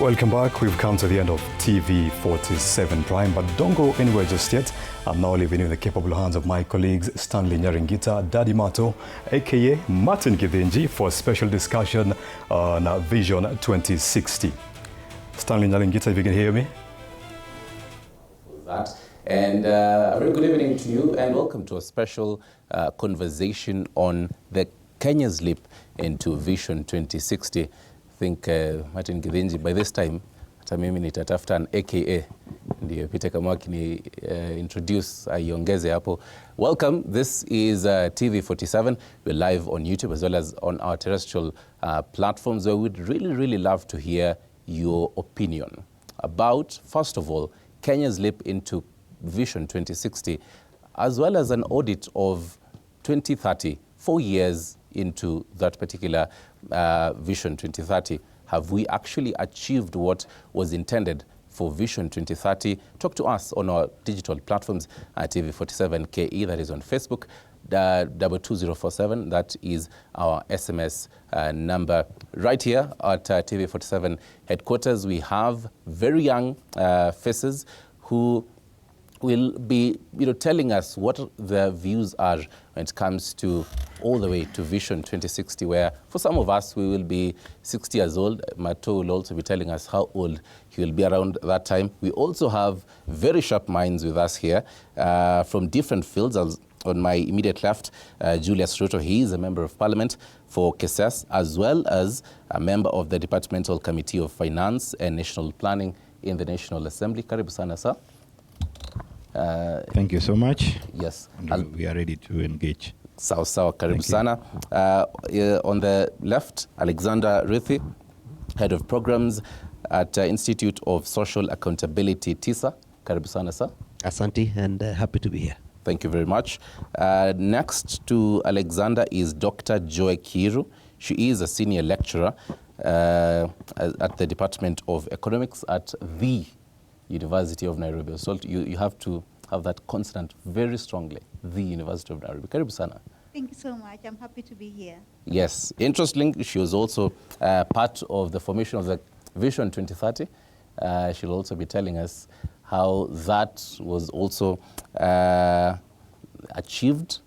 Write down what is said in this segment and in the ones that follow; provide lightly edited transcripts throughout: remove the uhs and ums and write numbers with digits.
Welcome back. We've come to the end of TV 47 Prime, but don't go anywhere just yet. I'm now leaving you in the capable hands of my colleagues Stanley Nyaringita, Daddy Mato, aka Martin Kithenji, for a special discussion on Vision 2060. Stanley Nyaringita, if you can hear me. And a very good evening to you, and welcome to a special conversation on the Kenya's leap into Vision 2060. I think Martin Kithenji, by this time, hata mimi nitatafuta an AKA ndio pite kama wakini introduce aiongeze hapo. Welcome. This is TV 47. We're live on YouTube as well as on our terrestrial platforms, where we'd really love to hear your opinion about, first of all, Kenya's leap into Vision 2060, as well as an audit of 2030, 4 years into that particular Vision 2030. Have we actually achieved what was intended for Vision 2030? Talk to us on our digital platforms at TV47KE, that is on Facebook, 22047, that is our SMS number. Right here at TV47 headquarters, we have very young faces who will be telling us what their views are when it comes to all the way to Vision 2060, where for some of us we will be 60 years old. Mato will also be telling us how old he will be around that time. We also have very sharp minds with us here from different fields. On my immediate left, Julius Ruto, he is a member of parliament for Keses, as well as a member of the Departmental Committee of Finance and National Planning in the National Assembly. Karibu sana, sir. Thank you so much. Yes. We are ready to engage. Sawa, karibu sana. On the left, Alexander Rithi, Head of Programs at Institute of Social Accountability, TISA. Karibu sana, sir. Asante, and happy to be here. Thank you very much. Next to Alexander is Dr. Joy Kiru. She is a senior lecturer at the Department of Economics at the University of Nairobi. So you have to have that consonant very strongly. The University of Nairobi. Karibu sana. Thank you so much. I'm happy to be here. Yes. Interestingly, she was also part of the formation of the Vision 2030. She'll also be telling us how that was also achieved.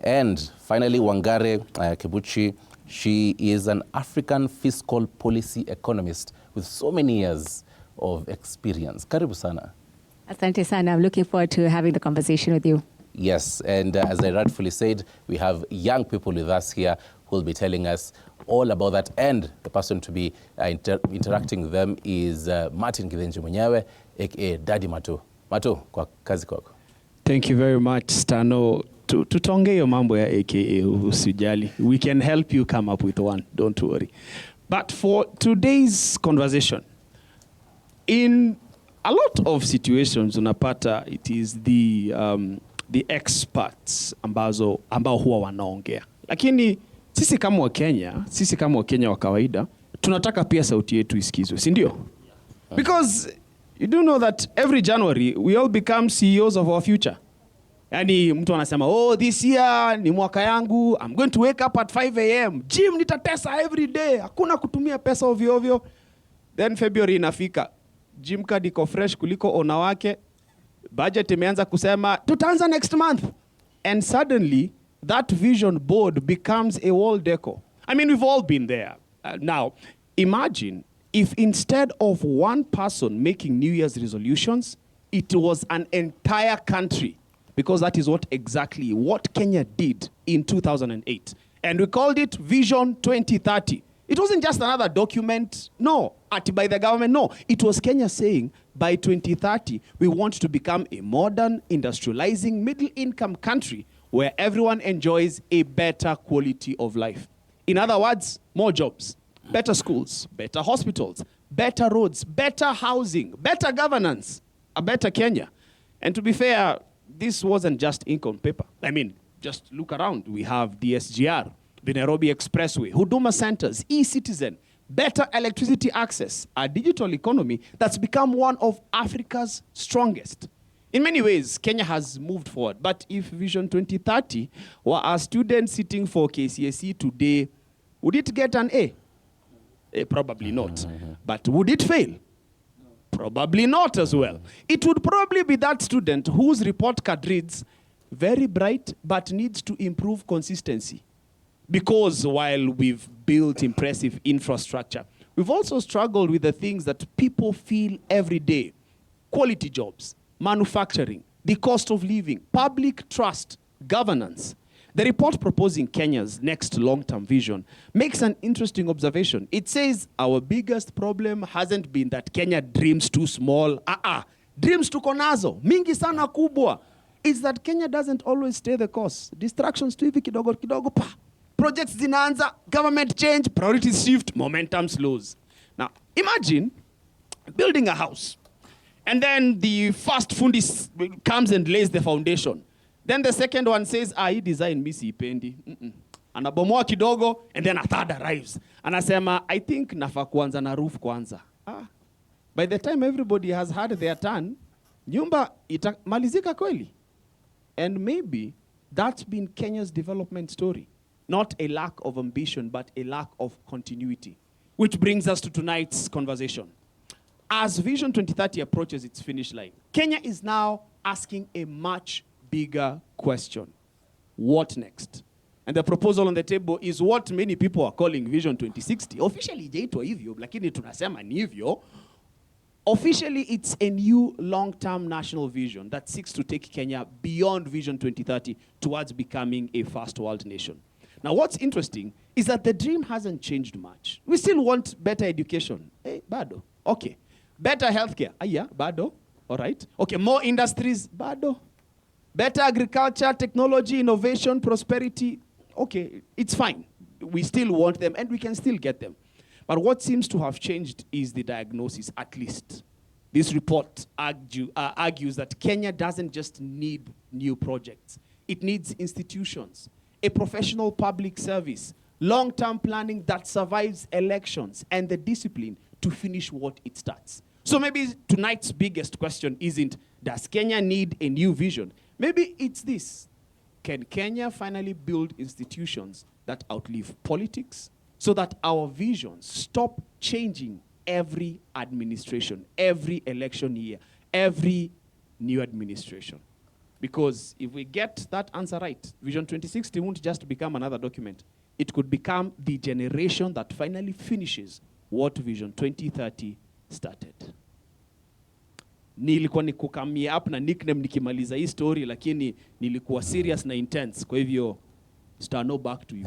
And finally, Wangare Kebuchi. She is an African fiscal policy economist with so many years of experience. Karibu sana. Asante sana. I'm looking forward to having the conversation with you. Yes, and as I rightfully said, we have young people with us here who will be telling us all about that. And the person to be interacting with them is Martin Kithenji mwenyewe, aka Daddy Mato. Mato, kwa kazi kwako. Thank you very much, Stano. Tutonge yo mambo ya AKA, usijali. We can help you come up with one, don't worry. But for today's conversation, in a lot of situations unapata it is the experts ambao huwa wanaongea. Lakini sisi kama Wakenya wa kawaida tunataka pia sauti yetu isikizwe, si ndio? Because you do know that every January we all become CEOs of our future. Yani mtu anasema, this year ni mwaka yangu, I'm going to wake up at 5 a.m. Gym nitatesa every day, hakuna kutumia pesa ovyo ovyo. Then February inafika, gym card iko fresh kuliko ona wake, budget imeanza kusema tutaanza next month, and suddenly that vision board becomes a wall deco. I mean, we've all been there. Now imagine if instead of one person making New Year's resolutions, it was an entire country, because that is exactly what Kenya did in 2008, and we called it Vision 2030. It wasn't just another document, by the government, no. It was Kenya saying, by 2030, we want to become a modern, industrializing, middle-income country where everyone enjoys a better quality of life. In other words, more jobs, better schools, better hospitals, better roads, better housing, better governance, a better Kenya. And to be fair, this wasn't just ink on paper. I mean, just look around. We have DSGR, the Nairobi Expressway, Huduma Centers, e-Citizen, better electricity access, a digital economy that's become one of Africa's strongest. In many ways, Kenya has moved forward. But if Vision 2030 were a student sitting for KCSE today, would it get an A? Probably not. But would it fail? Probably not as well. It would probably be that student whose report card reads, very bright, but needs to improve consistency. Because while we've built impressive infrastructure, we've also struggled with the things that people feel every day. Quality jobs, manufacturing, the cost of living, public trust, governance. The report proposing Kenya's next long-term vision makes an interesting observation. It says our biggest problem hasn't been that Kenya dreams too small. Dreams tuko nazo, mingi sana kubwa. It's that Kenya doesn't always stay the course. Distractions tu hivi kidogo kidogo pa. Projects zinaanza, government change, priorities shift, momentum slows. Now, imagine building a house. And then the first fundi comes and lays the foundation. Then the second one says, hii design mi siipendi. Anabomoa kidogo, and then a third arrives. Anasema, I think nafaa kuanza na roof kwanza. By the time everybody has had their turn, nyumba itamalizika kweli. And maybe that's been Kenya's development story. Not a lack of ambition, but a lack of continuity. Which brings us to tonight's conversation. As Vision 2030 approaches its finish line, Kenya is now asking a much bigger question. What next? And the proposal on the table is what many people are calling Vision 2060. Officially, ijaitwa hivyo, lakini tunasema ni hivyo. Officially, it's a new long-term national vision that seeks to take Kenya beyond Vision 2030 towards becoming a first world nation. Now, what's interesting is that the dream hasn't changed much. We still want better education. Bado. Okay. Better healthcare. Bado. All right. Okay, more industries. Bado. Better agriculture, technology, innovation, prosperity. Okay, it's fine. We still want them, and we can still get them. But what seems to have changed is the diagnosis, at least. This report argues that Kenya doesn't just need new projects. It needs institutions, a professional public service, long-term planning that survives elections, and the discipline to finish what it starts. So maybe tonight's biggest question isn't, does Kenya need a new vision? Maybe it's this. Can Kenya finally build institutions that outlive politics so that our visions stop changing every administration, every election year, every new administration? Because if we get that answer right, Vision 2060 won't just become another document. It could become the generation that finally finishes what Vision 2030 started. Nilikuwa nikukamia up na nickname nikimaliza hii story, lakini nilikuwa serious na intense. Kwa hivyo, Stano, back to you.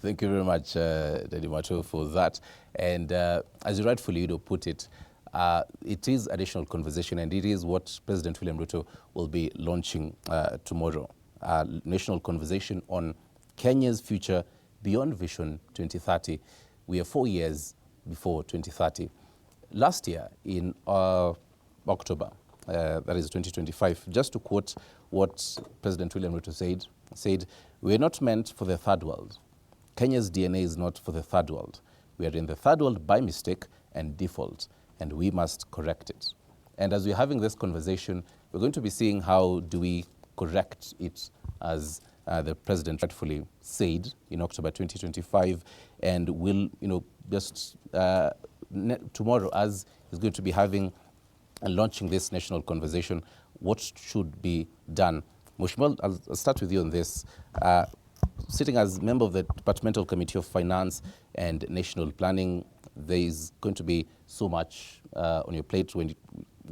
Thank you very much, Daddy Mato, for that. And as you rightfully put it, it is additional conversation, and it is what President William Ruto will be launching tomorrow. National conversation on Kenya's future beyond Vision 2030. We are 4 years before 2030. Last year, in October, that is 2025, just to quote what President William Ruto said, we are not meant for the third world. Kenya's DNA is not for the third world. We are in the third world by mistake and default, and we must correct it. And as we're having this conversation, we're going to be seeing how do we correct it, as the president rightfully said in October 2025, and we'll, just tomorrow, as he's going to be having and launching this national conversation, what should be done? Mheshimiwa, I'll start with you on this. Sitting as member of the Departmental Committee of Finance and National Planning, there is going to be so much on your plate when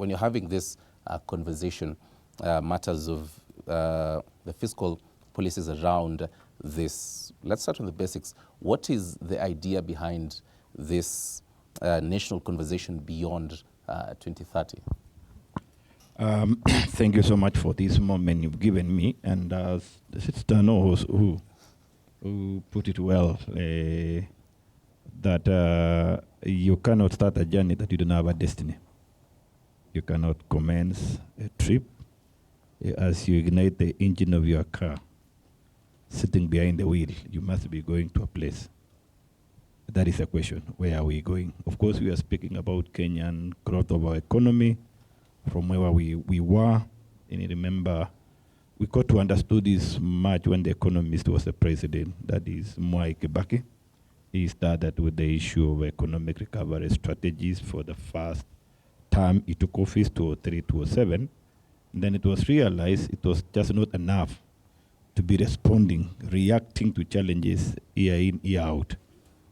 you're having this conversation, matters of the fiscal policies around this. Let's start with the basics. What is the idea behind this national conversation beyond 2030? Thank you so much for this moment you've given me. And Sister knows who put it well, that you cannot start a journey that you don't have a destiny. You cannot commence a trip as you ignite the engine of your car, sitting behind the wheel. You must be going to a place. That is the question. Where are we going? Of course, we are speaking about Kenyan growth of our economy from where we were. And you remember, we got to understand this much when the economist was the president, that is Mwai Kibaki. He started with the issue of economic recovery strategies for the first term he took office, 2003, 2007. Then it was realized it was just not enough to be responding, reacting to challenges year in, year out.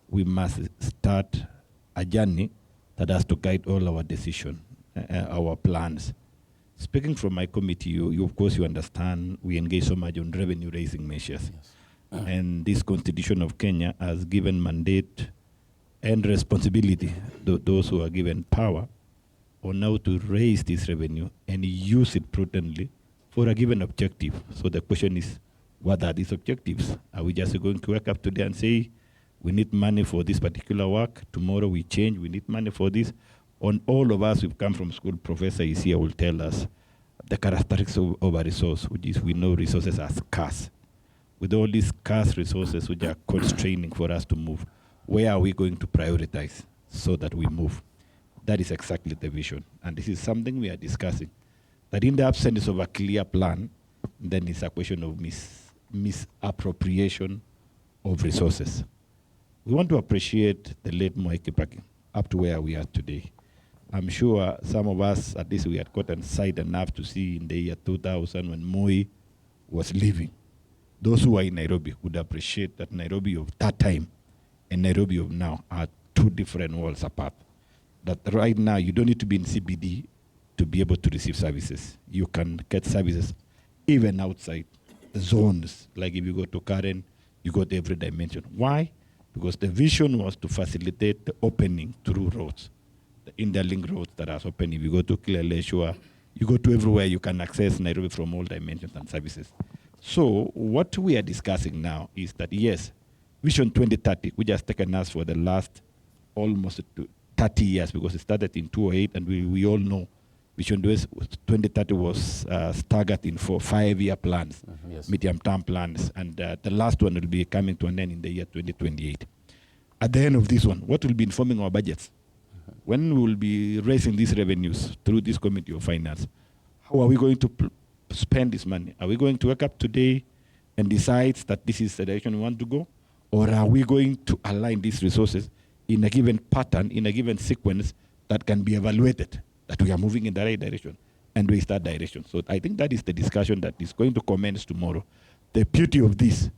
We must start a journey that has to guide all our decisions, our plans. Speaking from my committee, you of course you understand we engage so much on revenue raising measures. Yes. And this Constitution of Kenya has given mandate and responsibility to those who are given power on how to raise this revenue and use it prudently for a given objective. So the question is, what are these objectives? Are we just going to wake up today and say, we need money for this particular work, tomorrow we change, we need money for this? On all of us who've come from school, Professor is here will tell us the characteristics of a resource, which is we know resources are scarce. With all these scarce resources which are constraining for us to move, where are we going to prioritize so that we move? That is exactly the vision. And this is something we are discussing. That in the absence of a clear plan, then it's a question of misappropriation of resources. We want to appreciate the late Moi Kibaki up to where we are today. I'm sure some of us, at least we had gotten sight enough to see in the year 2000 when Moi was leaving. Those who are in Nairobi would appreciate that Nairobi of that time and Nairobi of now are two different worlds apart. That right now you don't need to be in CBD to be able to receive services. You can get services even outside the zones. Like if you go to Karen, you go to every dimension. Why? Because the vision was to facilitate the opening through roads, the interlink roads that are open. If you go to Kileleshwa, you go to everywhere, you can access Nairobi from all dimensions and services. So what we are discussing now is that, yes, Vision 2030, which has taken us for the last almost 30 years, because it started in 2008, and we all know Vision 2030 was staggered in 5-year plans, yes, medium-term plans, and the last one will be coming to an end in the year 2028. At the end of this one, what will be informing our budgets? When we will be raising these revenues through this Committee of Finance, how are we going to spend this money? Are we going to wake up today and decide that this is the direction we want to go? Or are we going to align these resources in a given pattern, in a given sequence that can be evaluated, that we are moving in the right direction and we start direction? So I think that is the discussion that is going to commence tomorrow. The beauty of this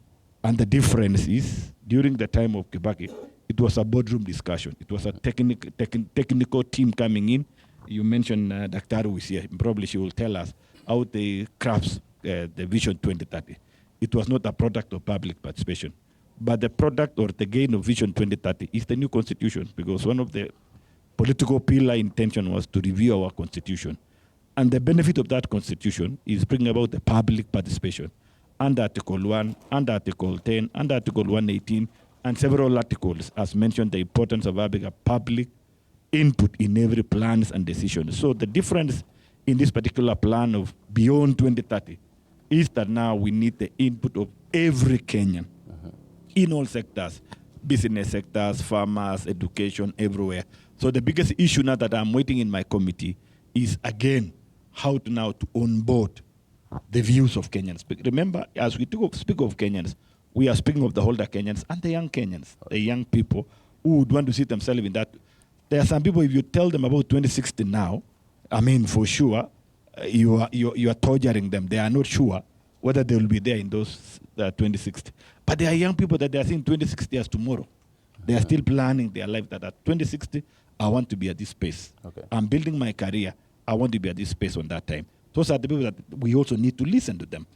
and the difference is during the time of Kibaki, it was a boardroom discussion. It was a technical team coming in. You mentioned Dr. who is here. Probably she will tell us how they craft the Vision 2030. It was not a product of public participation, but the product or the gain of Vision 2030 is the new constitution, because one of the political pillar intention was to review our constitution. And the benefit of that constitution is bringing about the public participation under Article 1, under Article 10, under Article 118, and several articles, as mentioned, the importance of having a public input in every plans and decisions. So the difference in this particular plan of Beyond 2030 is that now we need the input of every Kenyan in all sectors, business sectors, farmers, education, everywhere. So the biggest issue now that I'm waiting in my committee is, again, how to now to onboard the views of Kenyans. Remember, as we speak of Kenyans, we are speaking of the older Kenyans and the young Kenyans, the young people who would want to see themselves in that. There are some people, if you tell them about 2060 now, I mean, for sure, you are torturing them. They are not sure whether they will be there in those 2060. But there are young people that they are seeing 2060 as tomorrow. They are still planning their life that at 2060, I want to be at this space. Okay. I'm building my career. I want to be at this space on that time. Those are the people that we also need to listen to them.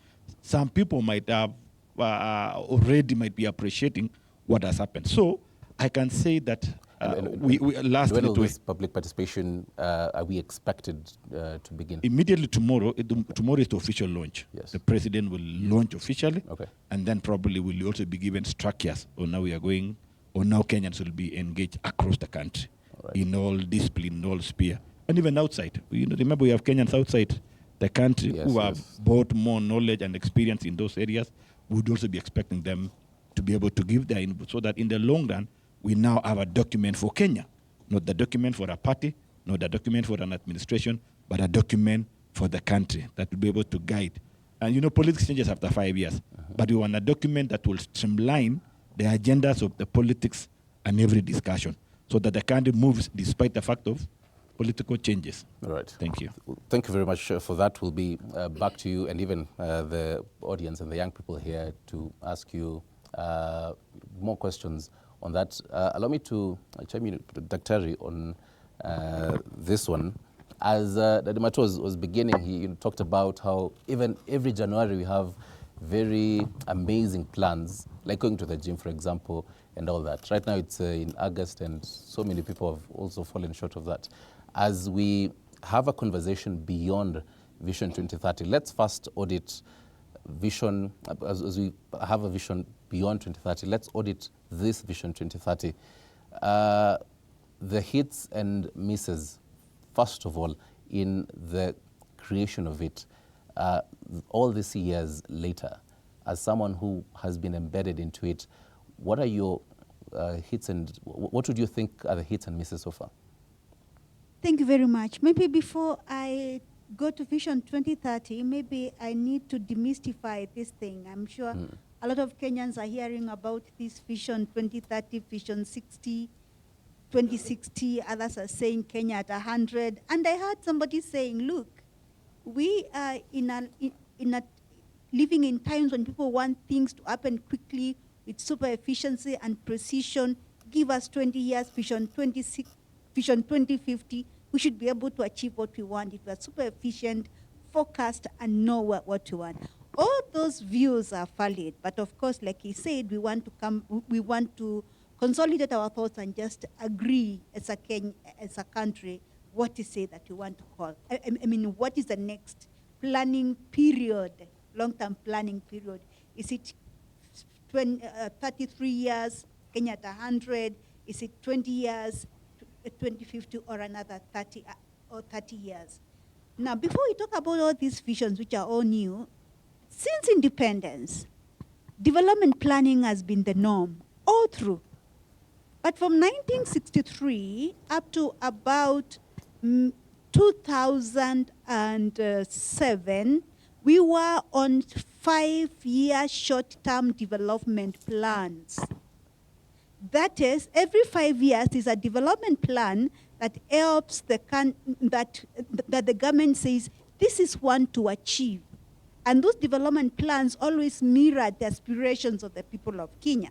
Some people might have already might be appreciating what has happened. So I can say that when will this public participation are we expected to begin? Immediately tomorrow. Tomorrow is the official launch. Yes. The president will launch officially, and then probably will also be given structures on how we are going, or now Kenyans will be engaged across the country, in all discipline, in all sphere, and even outside. Remember, we have Kenyans outside the country who have both more knowledge and experience in those areas. We would also be expecting them to be able to give their input, so that in the long run, we now have a document for Kenya, not the document for a party, not the document for an administration, but a document for the country that will be able to guide. And politics changes after 5 years, but we want a document that will streamline the agendas of the politics and every discussion, so that the country moves despite the fact of political changes. All right. Thank you. Thank you very much for that. We'll be back to you and even the audience and the young people here to ask you more questions on that. Allow me to chime in, Daktari, on this one. As Daddy Mato was beginning, he talked about how even every January we have very amazing plans, like going to the gym, for example, and all that. Right now it's in August, and so many people have also fallen short of that. As we have a conversation beyond Vision 2030, let's first audit vision, as we have a vision beyond 2030, let's audit this Vision 2030. The hits and misses, first of all, in the creation of it, all these years later, as someone who has been embedded into it, what are your hits and what would you think are the hits and misses so far? Thank you very much. Maybe before I go to Vision 2030, maybe I need to demystify this thing. I'm sure a lot of Kenyans are hearing about this Vision 2030, Vision 60, 2060. Others are saying Kenya at 100. And I heard somebody saying, look, we are living in times when people want things to happen quickly with super efficiency and precision. Give us 20 years, Vision 2050. We should be able to achieve what we want. If we are super efficient, focused, and know what we want. All those views are valid, but of course, like he said, we want to consolidate our thoughts and just agree as a country what is it that we want to call. I mean, what is the next planning period, long-term planning period? Is it 33 years, Kenya at 100? Is it 20 years, 2050, or another 30 years? Now, before we talk about all these visions, which are all new, since independence, development planning has been the norm all through. But from 1963 up to about 2007, we were on 5-year short-term development plans. That is, every 5 years is a development plan that helps that the government says, this is one to achieve. And those development plans always mirror the aspirations of the people of Kenya.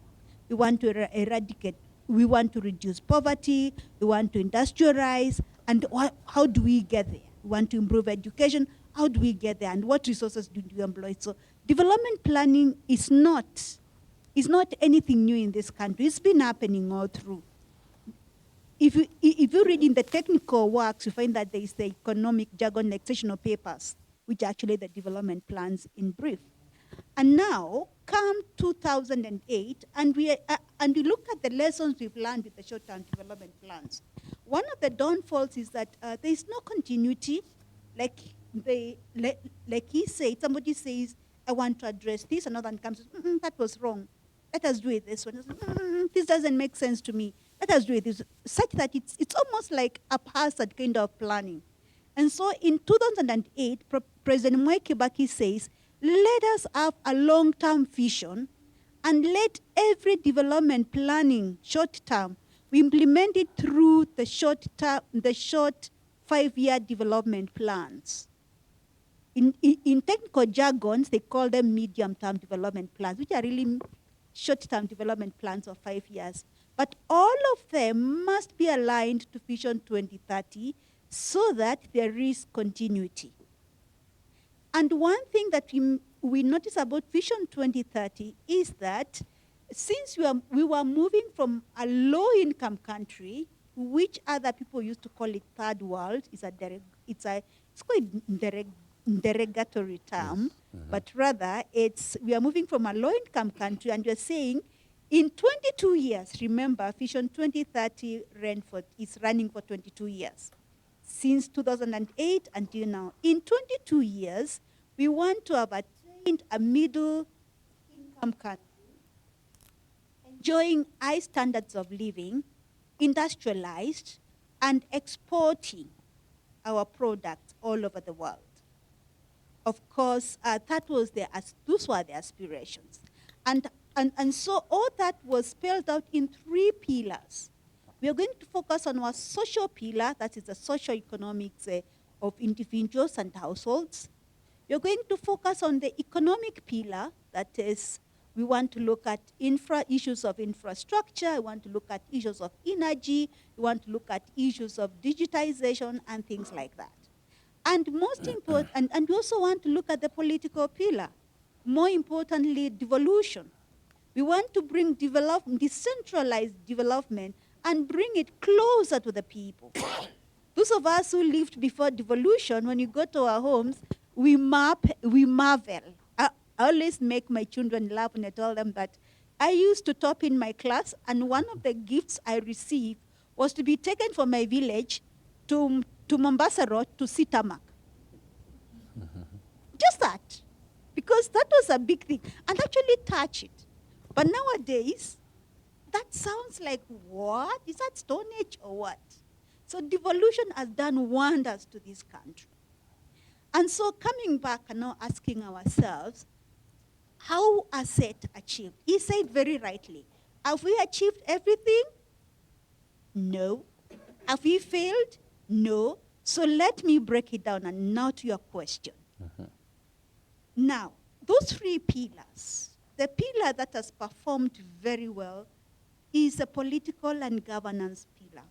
We want to eradicate, we want to reduce poverty, we want to industrialize, and how do we get there? We want to improve education, how do we get there? And what resources do we employ? So development planning is not anything new in this country. It's been happening all through. If you read in the technical works, you find that there is the economic jargon, like sectional papers, which are actually the development plans in brief. And now, come 2008, and we look at the lessons we've learned with the short-term development plans. One of the downfalls is that there is no continuity. Like he said, somebody says, I want to address this, another one comes, that was wrong. Let us do it this one. This doesn't make sense to me. Let us do it this, such that it's almost like a haphazard kind of planning. And so in 2008, President Mwai Kibaki says, let us have a long-term vision and let every development planning, short-term, we implement it through the short 5-year development plans. In technical jargons, they call them medium-term development plans, which are really short-term development plans of 5 years. But all of them must be aligned to Vision 2030 so that there is continuity. And one thing that we notice about Vision 2030 is that since we were moving from a low-income country, which other people used to call it third world, it's quite derogatory term, but rather we are moving from a low-income country, and we're saying in 22 years, remember, Vision 2030 is running for 22 years. Since 2008 until now. In 22 years, we want to have attained a middle-income country, enjoying high standards of living, industrialized, and exporting our products all over the world. Of course, those were the aspirations. And And so all that was spelled out in 3 pillars. We are going to focus on our social pillar, that is the socio-economics of individuals and households. We are going to focus on the economic pillar, that is, we want to look at issues of infrastructure, we want to look at issues of energy, we want to look at issues of digitization and things like that. And most important, and we also want to look at the political pillar. More importantly, devolution. We want to bring decentralized development and bring it closer to the people. Those of us who lived before devolution, when you go to our homes, we marvel. I always make my children laugh when I tell them that I used to top in my class, and one of the gifts I received was to be taken from my village to Mombasa Road to see tarmac. Just that. Because that was a big thing. And actually touch it. But nowadays, that sounds like what? Is that Stone Age or what? So devolution has done wonders to this country. And so coming back and now asking ourselves, how has it achieved? He said very rightly, have we achieved everything? No. Have we failed? No. So let me break it down and now to your question. Now, those 3 pillars, the pillar that has performed very well is the political and governance pillar.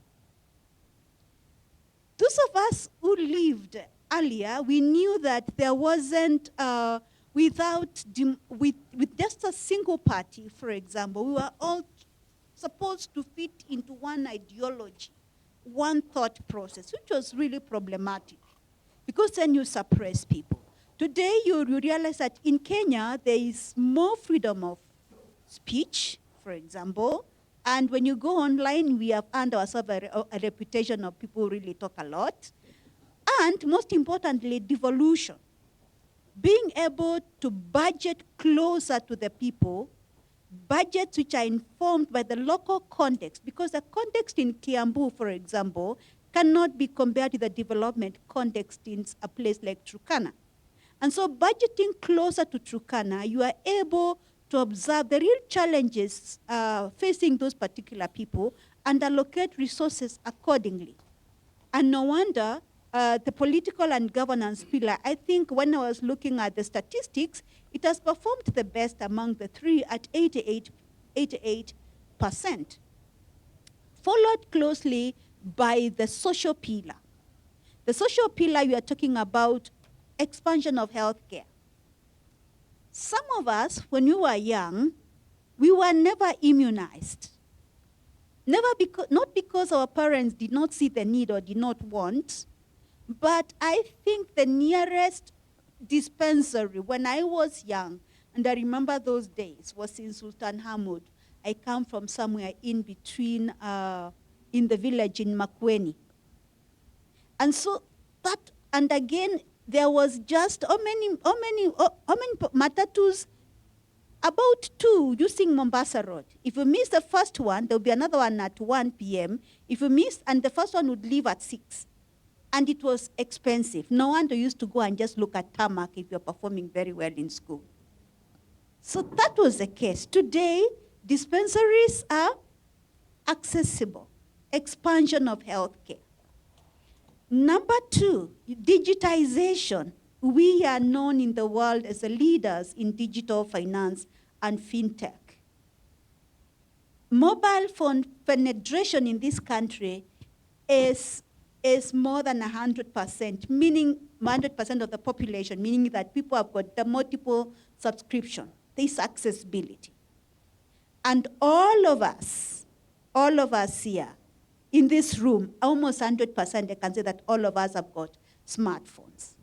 Those of us who lived earlier, we knew that there wasn't, with just a single party, for example, we were all supposed to fit into one ideology, one thought process, which was really problematic, because then you suppress people. Today, you realize that in Kenya, there is more freedom of speech, for example, and when you go online, we have earned ourselves a reputation of people who really talk a lot. And most importantly, devolution. Being able to budget closer to the people, budgets which are informed by the local context, because the context in Kiambu, for example, cannot be compared to the development context in a place like Turkana. And so budgeting closer to Turkana, you are able to observe the real challenges facing those particular people and allocate resources accordingly. And no wonder the political and governance pillar, I think when I was looking at the statistics, it has performed the best among the 3 at 88%. Followed closely by the social pillar. The social pillar, we are talking about expansion of healthcare. Some of us, when we were young, we were never immunized. Not because our parents did not see the need or did not want, but I think the nearest dispensary when I was young, and I remember those days, was in Sultan Hamud. I come from somewhere in between, in the village in Makueni. And so that, and again, there was just how many matatus? About 2 using Mombasa Road. If you miss the first one, there will be another one at 1 p.m. If you miss, and the first one would leave at 6. And it was expensive. No wonder you used to go and just look at tarmac if you're performing very well in school. So that was the case. Today, dispensaries are accessible. Expansion of healthcare. Number 2, digitization. We are known in the world as the leaders in digital finance and fintech. Mobile phone penetration in this country is more than 100%, meaning 100% of the population, meaning that people have got the multiple subscription. There's accessibility. And all of us here, in this room, almost 100%, I can say that all of us have got smartphones.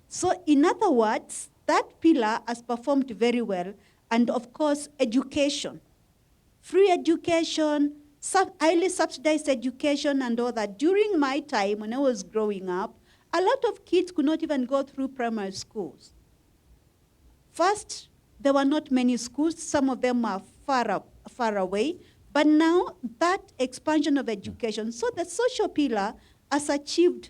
So in other words, that pillar has performed very well. And of course, education. Free education, highly subsidized education and all that. During my time, when I was growing up, a lot of kids could not even go through primary schools. First, there were not many schools. Some of them are far away. But now, that expansion of education, so the social pillar has achieved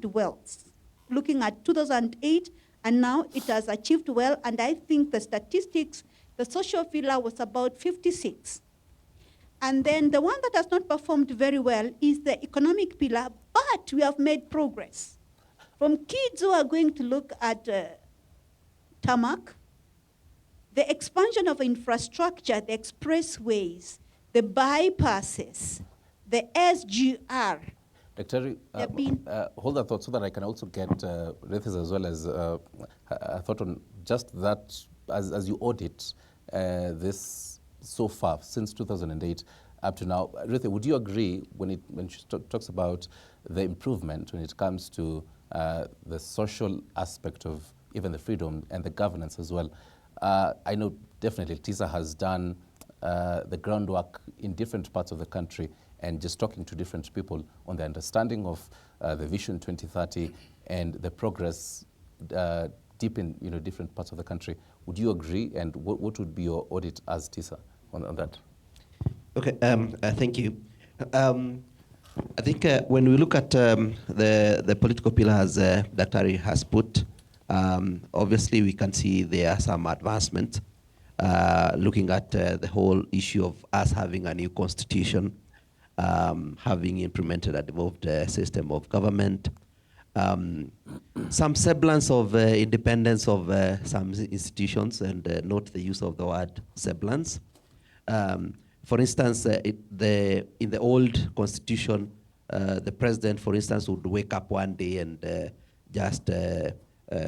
wealth. Looking at 2008, and now it has achieved well, and I think the statistics The social pillar was about 56. And then the one that has not performed very well is the economic pillar, but we have made progress. From kids who are going to look at tarmac, the expansion of infrastructure, the expressways, the bypasses, the SGR. Dr. Hold that thought so that I can also get Rithis as well as a thought on just that as you audit this so far since 2008 up to now. Rithis, would you agree when she talks about the improvement when it comes to the social aspect of even the freedom and the governance as well? I know definitely TISA has done the groundwork in different parts of the country and just talking to different people on the understanding of the Vision 2030 and the progress deep in different parts of the country. Would you agree? And what would be your audit as TISA on that? Okay, thank you. I think when we look at the political pillars Daktari has put, obviously we can see there are some advancements. Looking at the whole issue of us having a new constitution, having implemented a devolved system of government, some semblance of independence of some institutions, and note the use of the word semblance. For instance, in the old constitution, the president, for instance, would wake up one day and just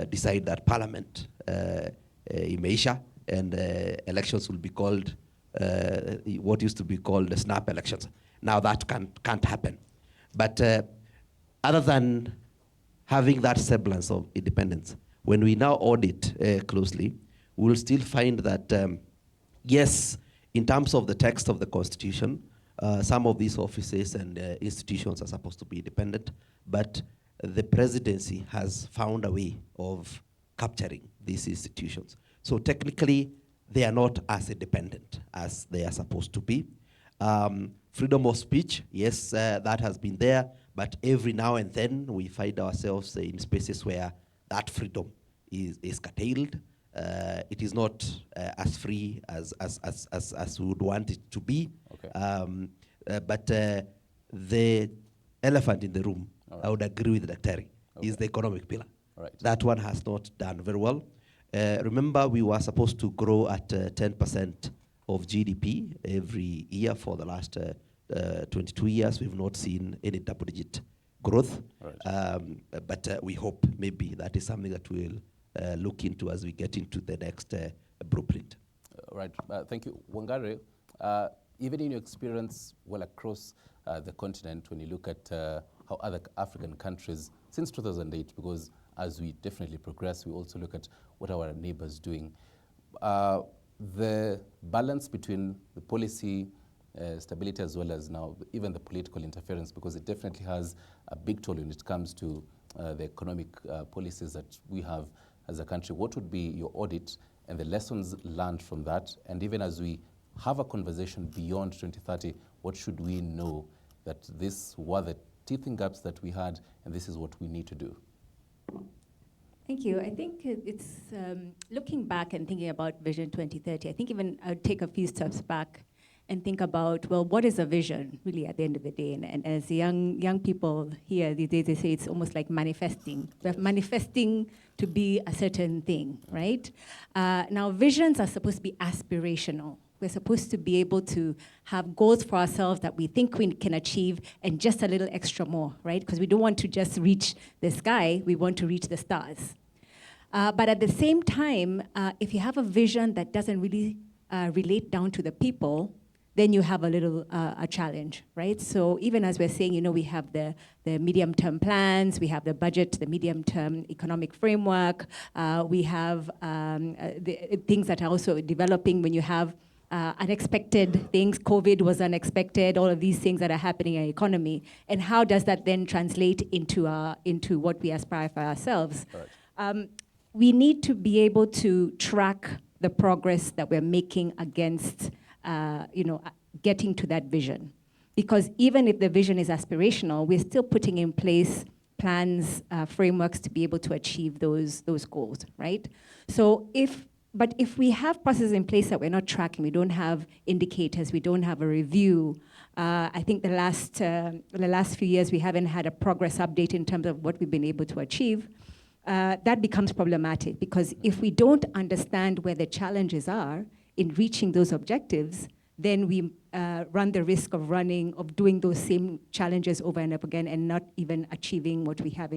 decide that parliament imeisha and elections will be called what used to be called the snap elections. Now that can't happen. But other than having that semblance of independence, when we now audit closely, we'll still find that, yes, in terms of the text of the Constitution, some of these offices and institutions are supposed to be independent, but the presidency has found a way of capturing these institutions. So technically, they are not as independent as they are supposed to be. Freedom of speech, yes, that has been there, but every now and then we find ourselves in spaces where that freedom is curtailed. It is not as free as we would want it to be. Okay. But the elephant in the room, right, I would agree with Daktari, okay, is the economic pillar. Right. That one has not done very well. Remember, we were supposed to grow at 10% of GDP every year for the last 22 years. We've not seen any double-digit growth. Right. But we hope maybe that is something that we'll look into as we get into the next blueprint. Right. Thank you. Wangare, even in your experience well across the continent, when you look at how other African countries, since 2008, because as we definitely progress, we also look at what our neighbors doing. The balance between the policy stability as well as now even the political interference, because it definitely has a big toll when it comes to the economic policies that we have as a country. What would be your audit and the lessons learned from that? And even as we have a conversation beyond 2030, what should we know that these were the teething gaps that we had and this is what we need to do? Thank you. I think it's looking back and thinking about Vision 2030, I think even I would take a few steps back and think about, well, what is a vision really at the end of the day? And as young people here these days, they say it's almost like manifesting. We're manifesting to be a certain thing, right? Now, visions are supposed to be aspirational. We're supposed to be able to have goals for ourselves that we think we can achieve and just a little extra more, right? Because we don't want to just reach the sky, we want to reach the stars. But at the same time, if you have a vision that doesn't really relate down to the people, then you have a little a challenge, right? So even as we're saying, we have the medium-term plans, we have the budget, the medium-term economic framework, we have the things that are also developing when you have unexpected things. COVID was unexpected, all of these things that are happening in the economy. And how does that then translate into what we aspire for ourselves? Right. We need to be able to track the progress that we're making against getting to that vision. Because even if the vision is aspirational, we're still putting in place plans, frameworks to be able to achieve those goals, right? So if But if we have processes in place that we're not tracking, we don't have indicators, we don't have a review, I think the last few years we haven't had a progress update in terms of what we've been able to achieve, that becomes problematic, because if we don't understand where the challenges are in reaching those objectives, then we run the risk of doing those same challenges over and over again and not even achieving what we have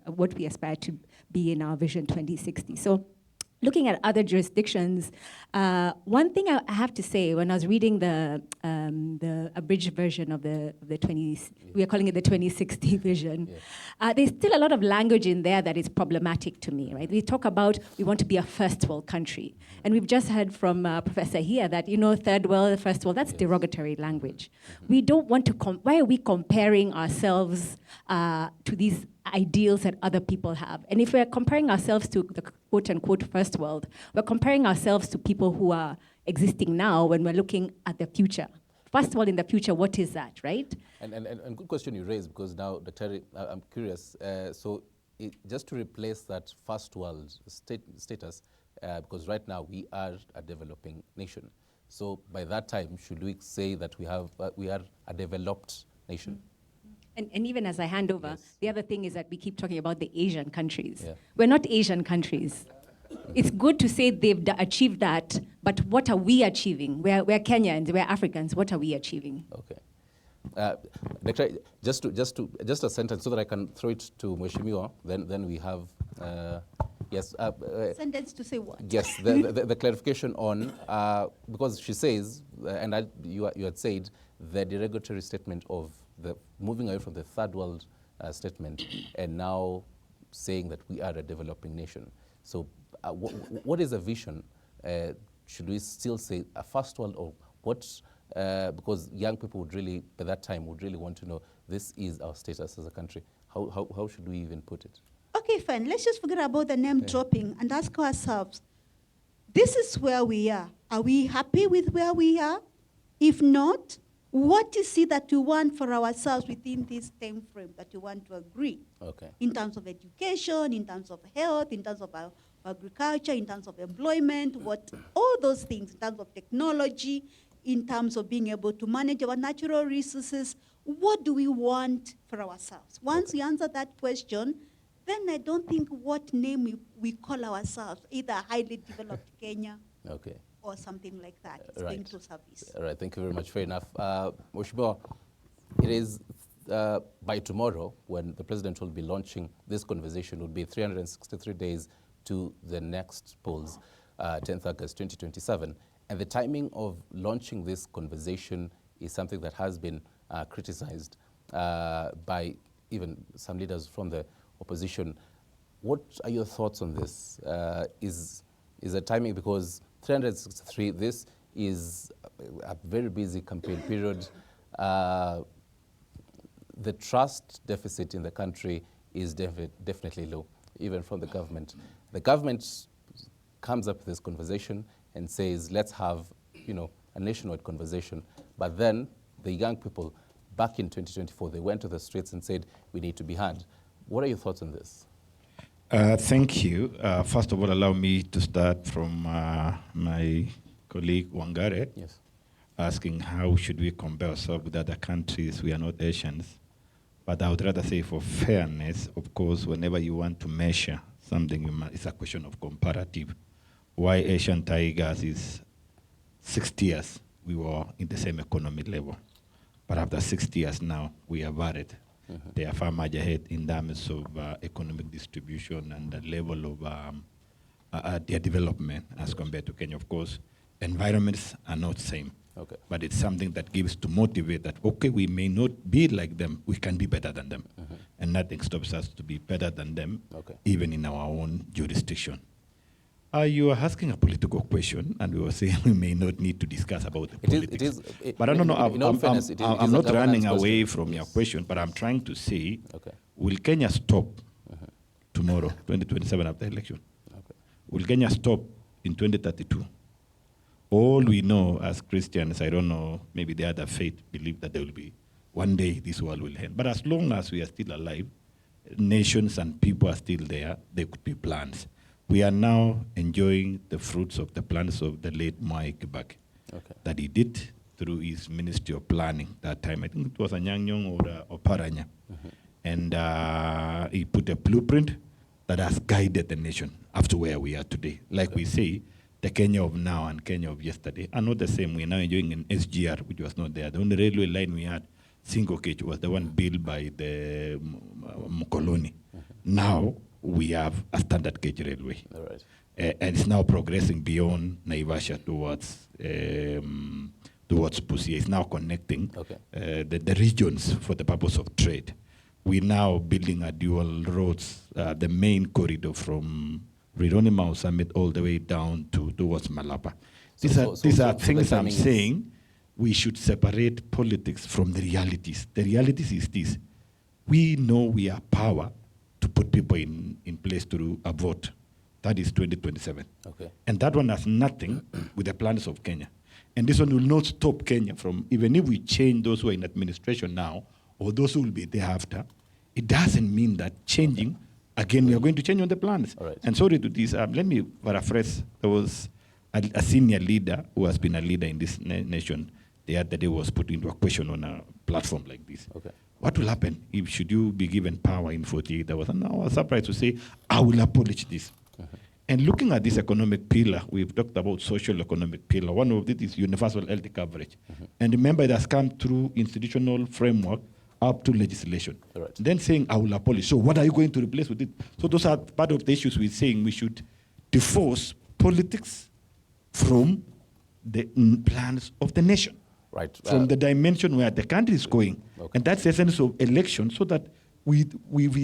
what we aspire to be in our Vision 2060. So, looking at other jurisdictions, one thing I have to say, when I was reading the abridged version of we are calling it the 2060 vision, there's still a lot of language in there that is problematic to me, right? We talk about we want to be a first world country. And we've just heard from Professor here that, third world, first world, that's derogatory language. We don't want to, why are we comparing ourselves to these ideals that other people have? And if we're comparing ourselves to the quote unquote first world, we're comparing ourselves to people who are existing now when we're looking at the future. First world in the future, what is that, right? And good question you raised, because now, Dr. I'm curious. Just to replace that first world status, because right now we are a developing nation. So by that time, should we say that we are a developed nation? And even as I hand over, the other thing is that we keep talking about the Asian countries. Yeah. We're not Asian countries. It's good to say they've achieved that, but what are we achieving? We're Kenyans, we're Africans. What are we achieving? Okay. Doctor, just a sentence so that I can throw it to Mheshimiwa. Then we have yes. Sentence to say what? Yes, the clarification on because she says, and you had said the derogatory statement of the moving away from the third world statement and now saying that we are a developing nation. So what is a vision? Should we still say a first world, or what? Because young people would really, by that time, would really want to know, this is our status as a country. How should we even put it? Okay, fine. Let's just forget about the name dropping and ask ourselves, this is where we are. Are we happy with where we are? If not, what is it that we want for ourselves within this time frame that we want to agree? Okay. In terms of education, in terms of health, in terms of agriculture, in terms of employment, all those things, in terms of technology, in terms of being able to manage our natural resources, what do we want for ourselves? Once we answer that question, then I don't think what name we call ourselves, either highly developed Kenya or something like that. It's going to service. All right, thank you very much. Fair enough. Mheshimiwa, it is by tomorrow when the president will be launching this conversation, will be 363 days to the next polls, 10th August 2027. And the timing of launching this conversation is something that has been criticized by even some leaders from the opposition. What are your thoughts on this? Is the timing, because 363, this is a very busy campaign period. The trust deficit in the country is definitely low, even from the government. The government comes up with this conversation and says, let's have, a nationwide conversation. But then the young people, back in 2024, they went to the streets and said, we need to be heard. What are your thoughts on this? Thank you. First of all, allow me to start from my colleague Wangare, asking how should we compare ourselves with other countries. We are not Asians. But I would rather say, for fairness, of course, whenever you want to measure something, it's a question of comparative. Why Asian tigers is 60 years, we were in the same economic level. But after 60 years now, we are varied. They are far much ahead in terms of economic distribution and the level of their development as compared to Kenya. Of course, environments are not the same. But it's something that gives to motivate that, okay, we may not be like them, we can be better than them. And nothing stops us to be better than them, even in our own jurisdiction. You are asking a political question, and we were saying we may not need to discuss about the politics. But I don't know, I'm not running away from your question, but I'm trying to say, will Kenya stop tomorrow, 2027 after election? Will Kenya stop in 2032? All we know as Christians, I don't know, maybe the other faith believe that there will be, one day this world will end. But as long as we are still alive, nations and people are still there, there could be plans. We are now enjoying the fruits of the plans of the late Mwai Kibaki that he did through his Ministry of Planning that time. I think it was Anyang or Paranya. And he put a blueprint that has guided the nation up to where we are today. Like we say, the Kenya of now and Kenya of yesterday are not the same. We're now enjoying an SGR, which was not there. The only railway line we had, single gauge, was the one built by the Mkoloni. Now we have a standard gauge railway. All right. And it's now progressing beyond Naivasha towards Busia. It's now connecting the regions for the purpose of trade. We're now building a dual roads, the main corridor from Rironi Summit all the way down towards Malapa. These are things I'm saying we should separate politics from the realities. The realities is this. We know we have power to put people in place to a vote. That is 2027. And that one has nothing with the plans of Kenya. And this one will not stop Kenya from, even if we change those who are in administration now, or those who will be thereafter, it doesn't mean that changing, again, we are going to change on the plans. And sorry to this, let me paraphrase. There was a senior leader who has been a leader in this nation the other day was put into a question on a platform like this. What will happen if should you be given power in 48 hours? And I was surprised to say, I will abolish this. And looking at this economic pillar, we've talked about social economic pillar. One of it is universal health coverage. And remember, it has come through institutional framework up to legislation. Then saying, I will abolish. So what are you going to replace with it? So those are part of the issues we're saying we should divorce politics from the plans of the nation. From the dimension where the country is going. And that's the essence of election, so that we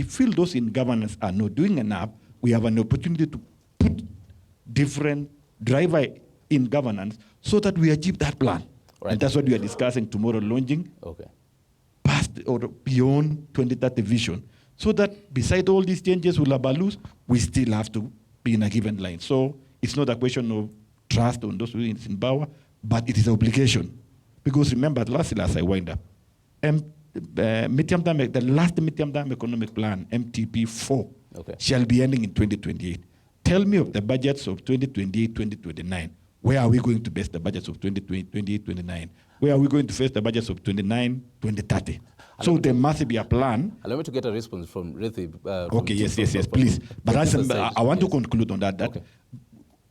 feel those in governance are not doing enough. We have an opportunity to put different driver in governance so that we achieve that plan. And that's what we are discussing tomorrow, launching past or beyond 2030 vision, so that beside all these changes we'll lose, we still have to be in a given line. So it's not a question of trust on those who are in power, but it is an obligation. Because remember, last I wind up, the last midterm economic plan, MTP4, shall be ending in 2028. Tell me of the budgets of 2028, 2029. Where are we going to base the budgets of 2028, 2029? Where are we going to face the budgets of 29, 2030? So there must be a plan. Allow me to get a response from Rithi. Yes, please. But I want to conclude on that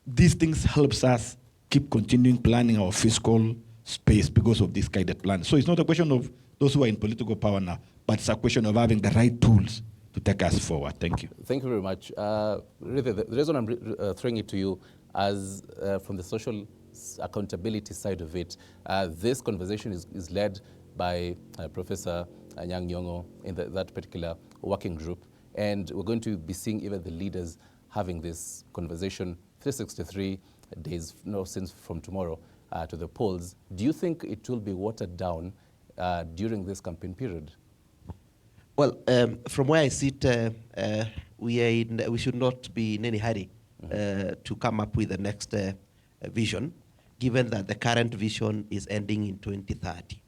these things helps us keep continuing planning our fiscal space because of this guided plan. So it's not a question of those who are in political power now, but it's a question of having the right tools to take us forward. Thank you. Thank you very much. Rithi, the reason I'm throwing it to you as from the social accountability side of it, this conversation is led by Professor Anyang' Nyong'o in that particular working group. And we're going to be seeing even the leaders having this conversation 363 days since from tomorrow to the polls. Do you think it will be watered down during this campaign period? Well, from where I sit, we should not be in any hurry to come up with the next vision, given that the current vision is ending in 2030.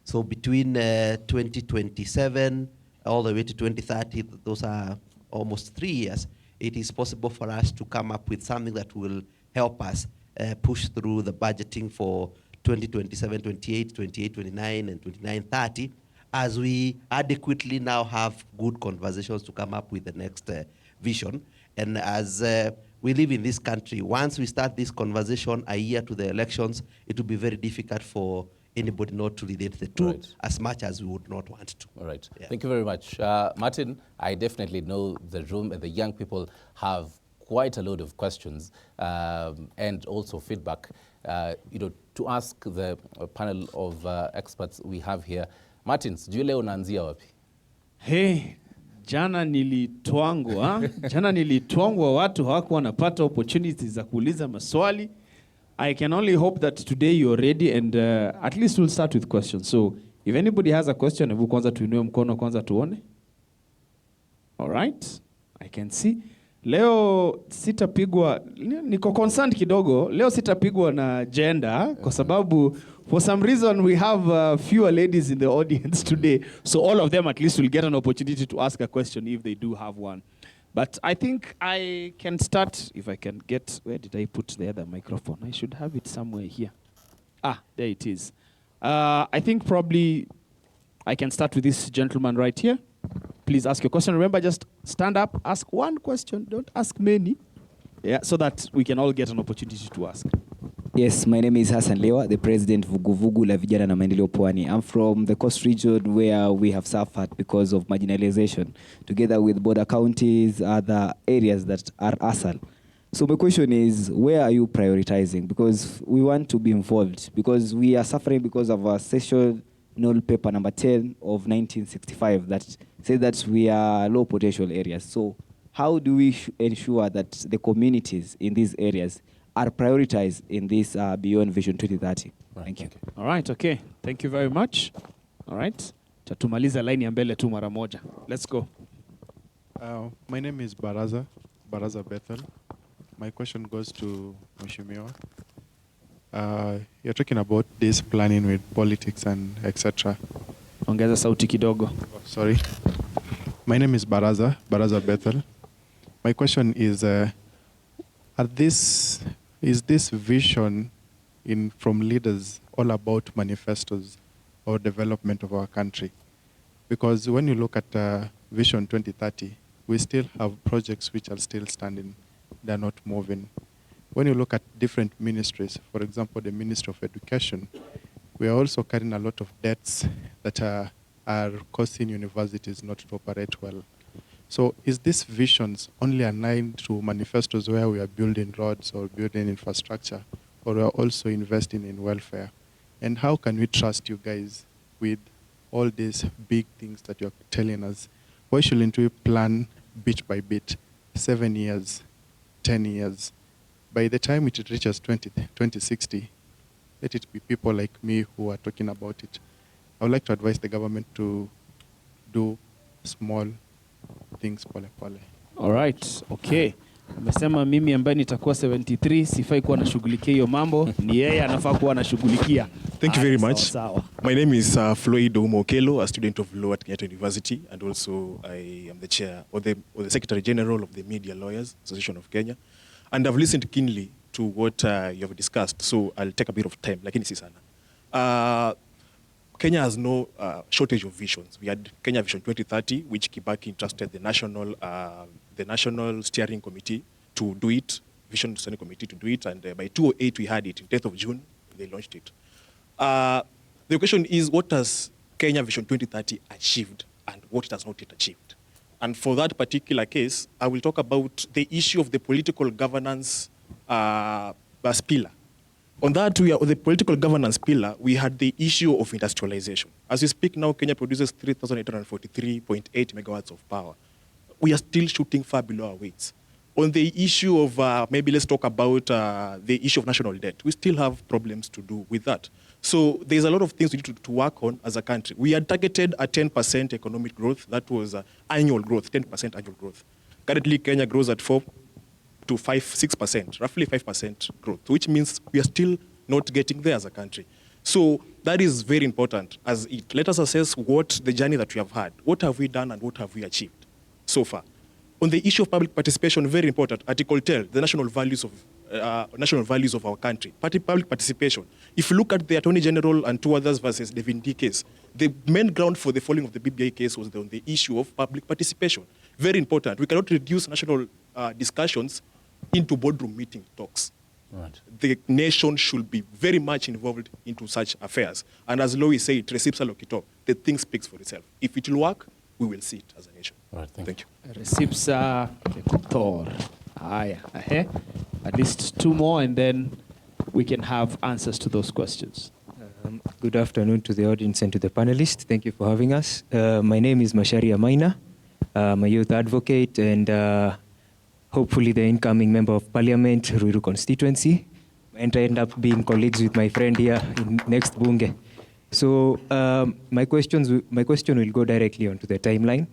So between 2027 all the way to 2030, those are almost 3 years, it is possible for us to come up with something that will help us push through the budgeting for 2027, 28, 28, 29, and 29, 30, as we adequately now have good conversations to come up with the next vision. And as we live in this country, once we start this conversation a year to the elections, it will be very difficult for anybody not to relate the two as much as we would not want to. All right. Yeah. Thank you very much. Martin, I definitely know the room and the young people have quite a lot of questions and also feedback, to ask the panel of experts we have here. Martin, sijui leo unaanzia wapi? Hey, jana nilitwangwa watu hawakuwa wanapata opportunities za kuuliza maswali. I can only hope that today you're ready and at least we'll start with questions. So if anybody has a question, hebu kwanza tuinue mkono kwanza tuone. All right, I can see. Leo sitapigwa, niko concerned kidogo, leo sitapigwa na gender kwa sababu for some reason we have fewer ladies in the audience today. So all of them at least will get an opportunity to ask a question if they do have one. But I think I can start, if I can get, where did I put the other microphone? I should have it somewhere here. Ah, there it is. I think probably I can start with this gentleman right here. Please ask your question. Remember, just stand up, ask one question, don't ask many. Yeah, so that we can all get an opportunity to ask. Yes, my name is Hassan Lewa, the president of Vuguvugu la Vijana na Maendeleo Pwani. I'm from the coast region where we have suffered because of marginalization, together with border counties, other areas that are ASAL. So my question is, where are you prioritizing? Because we want to be involved, because we are suffering because of our sessional paper number 10 of 1965 that says that we are low potential areas. So how do we ensure that the communities in these areas are prioritized in this Beyond Vision 2030? Right, Thank you. All right, okay. Thank you very much. All right. Tatumaliza line ya mbele tu mara moja. Let's go. My name is Baraza Bethel. My question goes to Mheshimiwa. You're talking about this planning with politics and etc. Ongeza sauti kidogo. Sorry. My name is Baraza Bethel. My question is, is this vision from leaders all about manifestos or development of our country? Because when you look at Vision 2030, we still have projects which are still standing. They're not moving. When you look at different ministries, for example, the Ministry of Education, we are also carrying a lot of debts that are causing universities not to operate well. So is this visions only aligned to manifestos where we are building roads or building infrastructure, or we are also investing in welfare? And how can we trust you guys with all these big things that you're telling us? Why shouldn't we plan bit by bit, 7 years, 10 years? By the time it reaches 2060, let it be people like me who are talking about it. I would like to advise the government to do small things pole pole. All right, okay. Amesema mimi ambaye nitakuwa 73 sifai kuwa nashughulikia hiyo mambo, ni yeye anafaa kuwa anashughulikia. Thank you very much. Sawa. My name is Floyd Umokelo, a student of law at Kenyatta University, and also I am the chair or the Secretary General of the Media Lawyers Association of Kenya. And I've listened keenly to what you have discussed, so I'll take a bit of time. Lakini si sana. Kenya has no shortage of visions. We had Kenya Vision 2030, which Kibaki entrusted the National Steering Committee to do it, Vision Steering Committee to do it, and by 2008 we had it. 10th of June, they launched it. The question is, what has Kenya Vision 2030 achieved and what it has not yet achieved? And for that particular case, I will talk about the issue of the political governance pillar. On that, the political governance pillar, we had the issue of industrialization. As we speak now, Kenya produces 3,843.8 megawatts of power. We are still shooting far below our weights. On the issue of, maybe let's talk about the issue of national debt. We still have problems to do with that. So there's a lot of things we need to work on as a country. We had targeted a 10% economic growth. That was annual growth, 10% annual growth. Currently, Kenya grows at 4 to 6%, roughly 5% growth, which means we are still not getting there as a country. So that is very important. Let us assess what the journey that we have had. What have we done and what have we achieved so far? On the issue of public participation, very important. Article 10, the national values of our country. Public participation. If you look at the Attorney General and two others versus the Vindi case, the main ground for the falling of the BBI case was on the issue of public participation. Very important. We cannot reduce national discussions into boardroom meeting talks. Right. The nation should be very much involved into such affairs. And as Lois said, recipsa lokito, the thing speaks for itself. If it will work, we will see it as a nation. Right, thank you. Recipsa lokito. At least two more, and then we can have answers to those questions. Good afternoon to the audience and to the panelists. Thank you for having us. My name is Macharia Maina. I'm a youth advocate and hopefully the incoming member of parliament, Ruiru constituency. And I end up being colleagues with my friend here in next Bunge. So my question will go directly onto the timeline.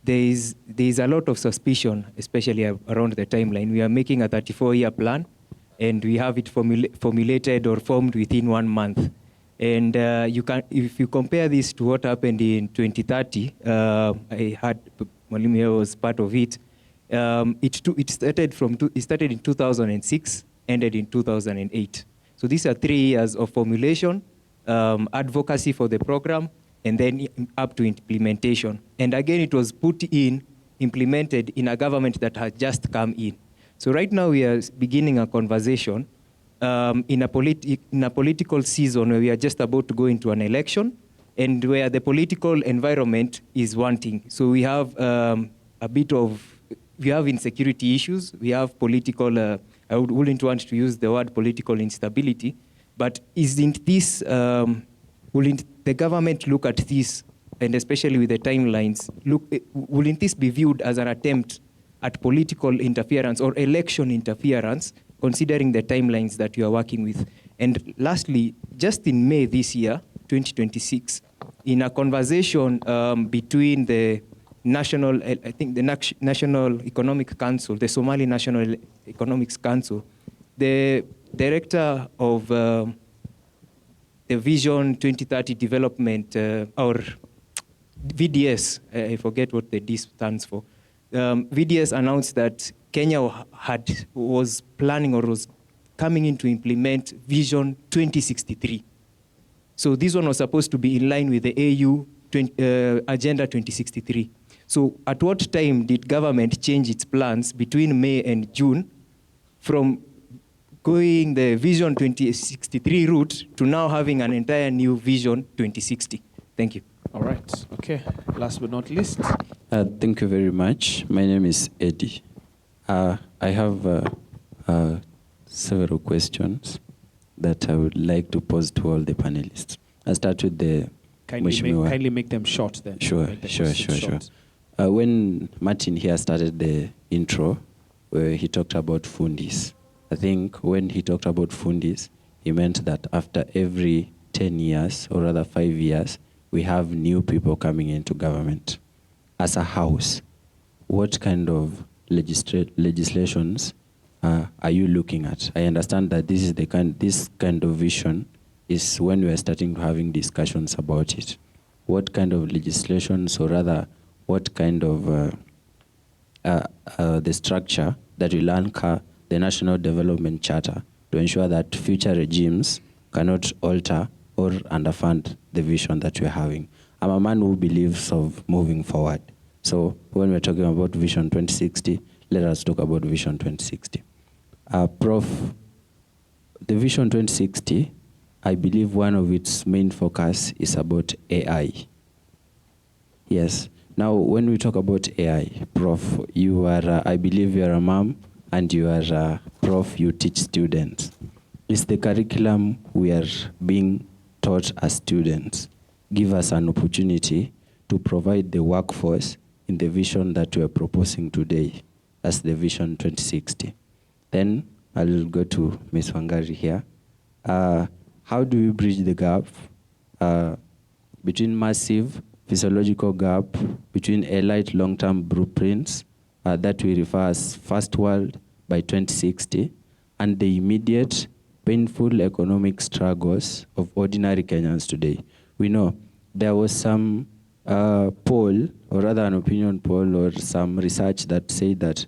There is a lot of suspicion, especially around the timeline. We are making a 34-year plan, and we have it formulated or formed within 1 month. And if you compare this to what happened in 2030, I had Mwalimu here was part of it. It started in 2006, ended in 2008. So these are 3 years of formulation, advocacy for the program, and then up to implementation. And again, it was implemented in a government that had just come in. So right now we are beginning a conversation in a political season where we are just about to go into an election, and where the political environment is wanting. So we have we have insecurity issues, we have political, I wouldn't want to use the word political instability, but isn't this, wouldn't the government look at this, and especially with the timelines, wouldn't this be viewed as an attempt at political interference or election interference, considering the timelines that you are working with? And lastly, just in May this year, 2026, in a conversation between the National Economic Council, the Somali National Economics Council, the director of the Vision 2030 Development, or VDS, I forget what the D stands for. VDS announced that Kenya was planning or was coming in to implement Vision 2063. So this one was supposed to be in line with the AU Agenda 2063. So at what time did government change its plans between May and June from going the Vision 2063 route to now having an entire new Vision 2060? Thank you. All right. Okay. Last but not least. Thank you very much. My name is Eddie. I have several questions that I would like to pose to all the panelists. I'll start with the Kindly make them short then. Sure. When Martin here started the intro, where he talked about fundis, I think when he talked about fundis, he meant that after every 10 years, or rather 5 years, we have new people coming into government. As a house, what kind of legislations are you looking at? I understand that this is this kind of vision is when we are starting to having discussions about it. What kind of legislations, or rather, what kind of the structure that will anchor the National Development Charter to ensure that future regimes cannot alter or underfund the vision that we're having? I'm a man who believes of moving forward. So when we're talking about Vision 2060, let us talk about Vision 2060. Prof, the Vision 2060, I believe one of its main focus is about AI. Yes. Now, when we talk about AI, Prof, you are, I believe you are a mom, and you are a prof, you teach students. Is the curriculum we are being taught as students give us an opportunity to provide the workforce in the vision that we are proposing today as the Vision 2060? Then I'll go to Ms. Wangari here. How do we bridge the gap between massive physiological gap between elite long-term blueprints that we refer as first world by 2060 and the immediate painful economic struggles of ordinary Kenyans today? We know there was some poll, or rather an opinion poll or some research that said that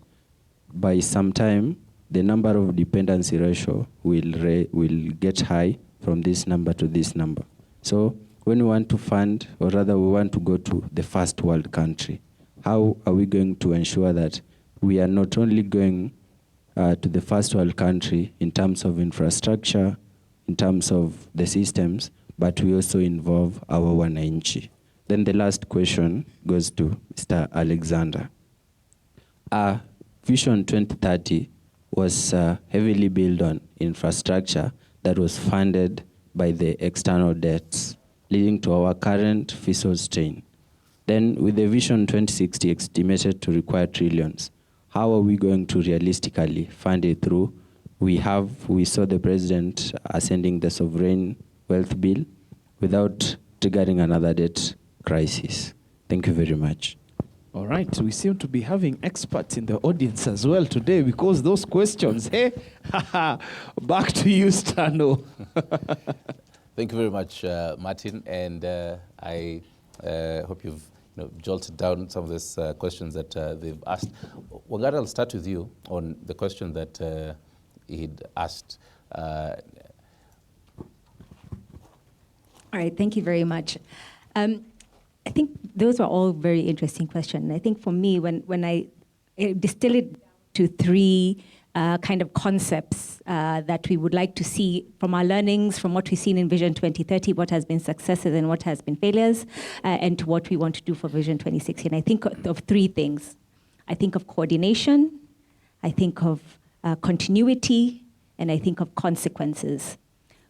by some time, the number of dependency ratio will get high from this number to this number. So when we want to fund, or rather we want to go to the first world country, how are we going to ensure that we are not only going to the first world country in terms of infrastructure, in terms of the systems, but we also involve our wananchi? Then the last question goes to Mr. Alexander. Vision 2030 was heavily built on infrastructure that was funded by the external debts, leading to our current fiscal strain. Then with the Vision 2060 estimated to require trillions, how are we going to realistically fund it through? We saw the president ascending the sovereign wealth bill without triggering another debt crisis. Thank you very much. All right, we seem to be having experts in the audience as well today because those questions, hey? Back to you, Stano. Thank you very much, Martin, and I hope you've jolted down some of these questions that they've asked. Wangari, I'll start with you on the question that he'd asked. All right, thank you very much. I think those were all very interesting questions. I think for me, when I distill it to three kind of concepts that we would like to see from our learnings, from what we've seen in Vision 2030, what has been successes and what has been failures, and to what we want to do for Vision 2060. And I think of three things. I think of coordination, I think of continuity, and I think of consequences.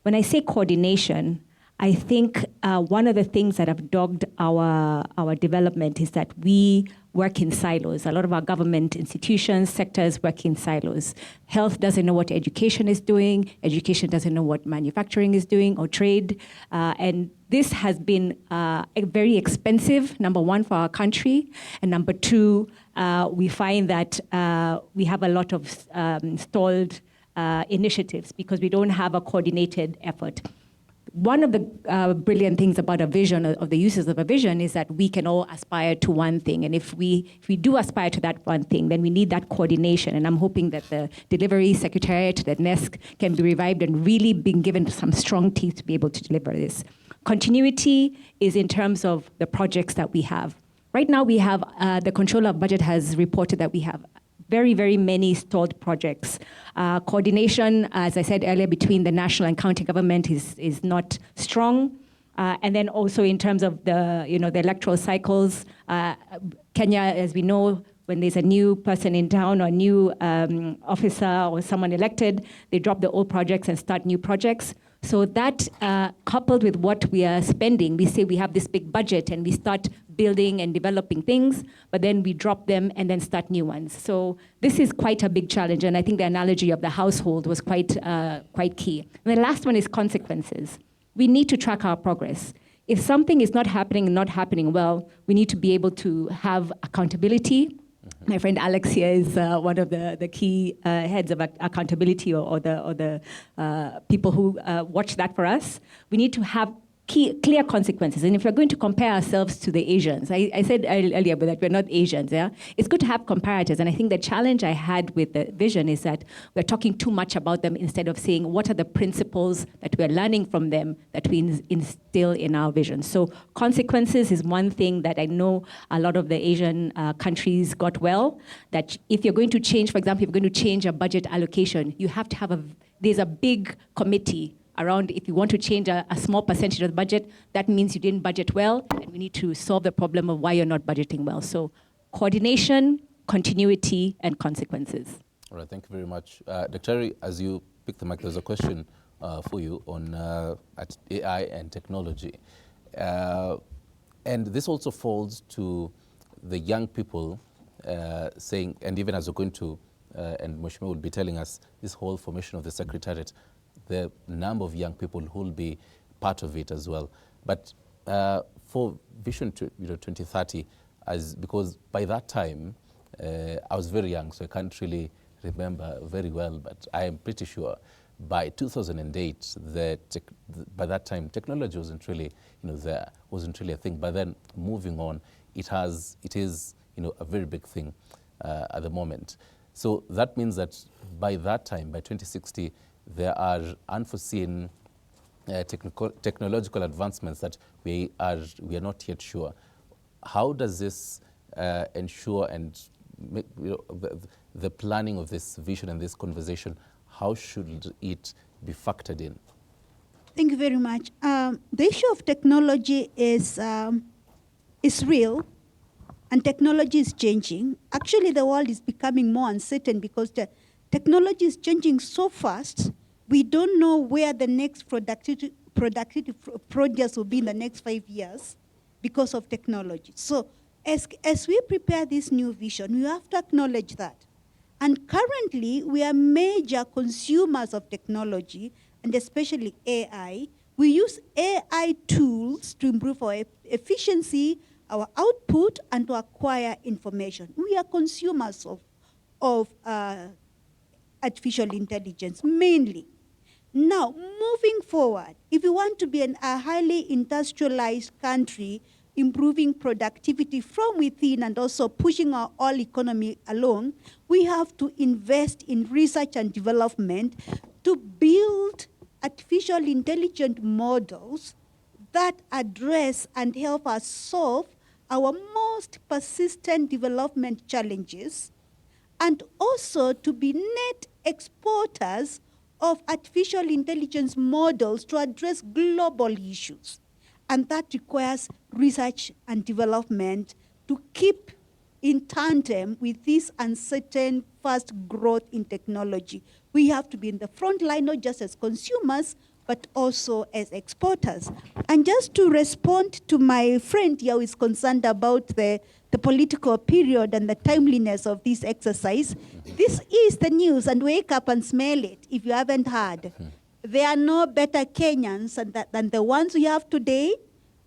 When I say coordination, I think one of the things that have dogged our development is that we work in silos. A lot of our government institutions, sectors work in silos. Health doesn't know what education is doing. Education doesn't know what manufacturing is doing or trade. And this has been very expensive, number one, for our country. And number two, we find that we have a lot of stalled initiatives because we don't have a coordinated effort. One of the brilliant things about a vision, of the uses of a vision, is that we can all aspire to one thing. And if we do aspire to that one thing, then we need that coordination. And I'm hoping that the delivery secretariat, the NESC, can be revived and really being given some strong teeth to be able to deliver this. Continuity is in terms of the projects that we have. Right now we have, the Controller of Budget has reported that we have very, very many stalled projects. Coordination, as I said earlier, between the national and county government is not strong. And then also in terms of the electoral cycles, Kenya, as we know, when there's a new person in town or a new officer or someone elected, they drop the old projects and start new projects. So that, coupled with what we are spending, we say we have this big budget and we start building and developing things, but then we drop them and then start new ones. So this is quite a big challenge, and I think the analogy of the household was quite key. And the last one is consequences. We need to track our progress. If something is not happening well, we need to be able to have accountability. My friend Alex here is one of the key heads of accountability or the people who watch that for us. We need to have clear consequences. And if we're going to compare ourselves to the Asians, I said earlier that we're not Asians, yeah? It's good to have comparators. And I think the challenge I had with the vision is that we're talking too much about them instead of saying what are the principles that we're learning from them that we instill in our vision. So consequences is one thing that I know a lot of the Asian countries got well, that if you're going to change, for example, if you're going to change a budget allocation, you have to have there's a big committee around. If you want to change a small percentage of the budget, that means you didn't budget well, and we need to solve the problem of why you're not budgeting well. So coordination, continuity, and consequences. All right, thank you very much. Dr. as you pick the mic, there's a question for you on at AI and technology. And this also falls to the young people saying, and even as we're going to, and Mheshimiwa will be telling us, this whole formation of the Secretariat, the number of young people who will be part of it as well. But for Vision 2030, because by that time, I was very young, so I can't really remember very well, but I am pretty sure by 2008, by that time, technology wasn't really, wasn't really a thing. But then moving on, it is, a very big thing at the moment. So that means that by that time, by 2060, there are unforeseen technological advancements that we are not yet sure. How does this ensure and make, the planning of this vision and this conversation, how should it be factored in? Thank you very much. The issue of technology is real, and technology is changing. Actually, the world is becoming more uncertain because the technology is changing so fast. We don't know where the next productivity projects will be in the next 5 years because of technology. So as we prepare this new vision, we have to acknowledge that. And currently, we are major consumers of technology, and especially AI. We use AI tools to improve our efficiency, our output, and to acquire information. We are consumers of artificial intelligence, mainly. Now, moving forward, if you want to be a highly industrialized country, improving productivity from within and also pushing our all economy along, we have to invest in research and development to build artificial intelligent models that address and help us solve our most persistent development challenges, and also to be net exporters of artificial intelligence models to address global issues. And that requires research and development to keep in tandem with this uncertain fast growth in technology. We have to be in the front line, not just as consumers, but also as exporters. And just to respond to my friend here who is concerned about the political period and the timeliness of this exercise, this is the news, and wake up and smell it if you haven't heard. There are no better Kenyans than the ones we have today,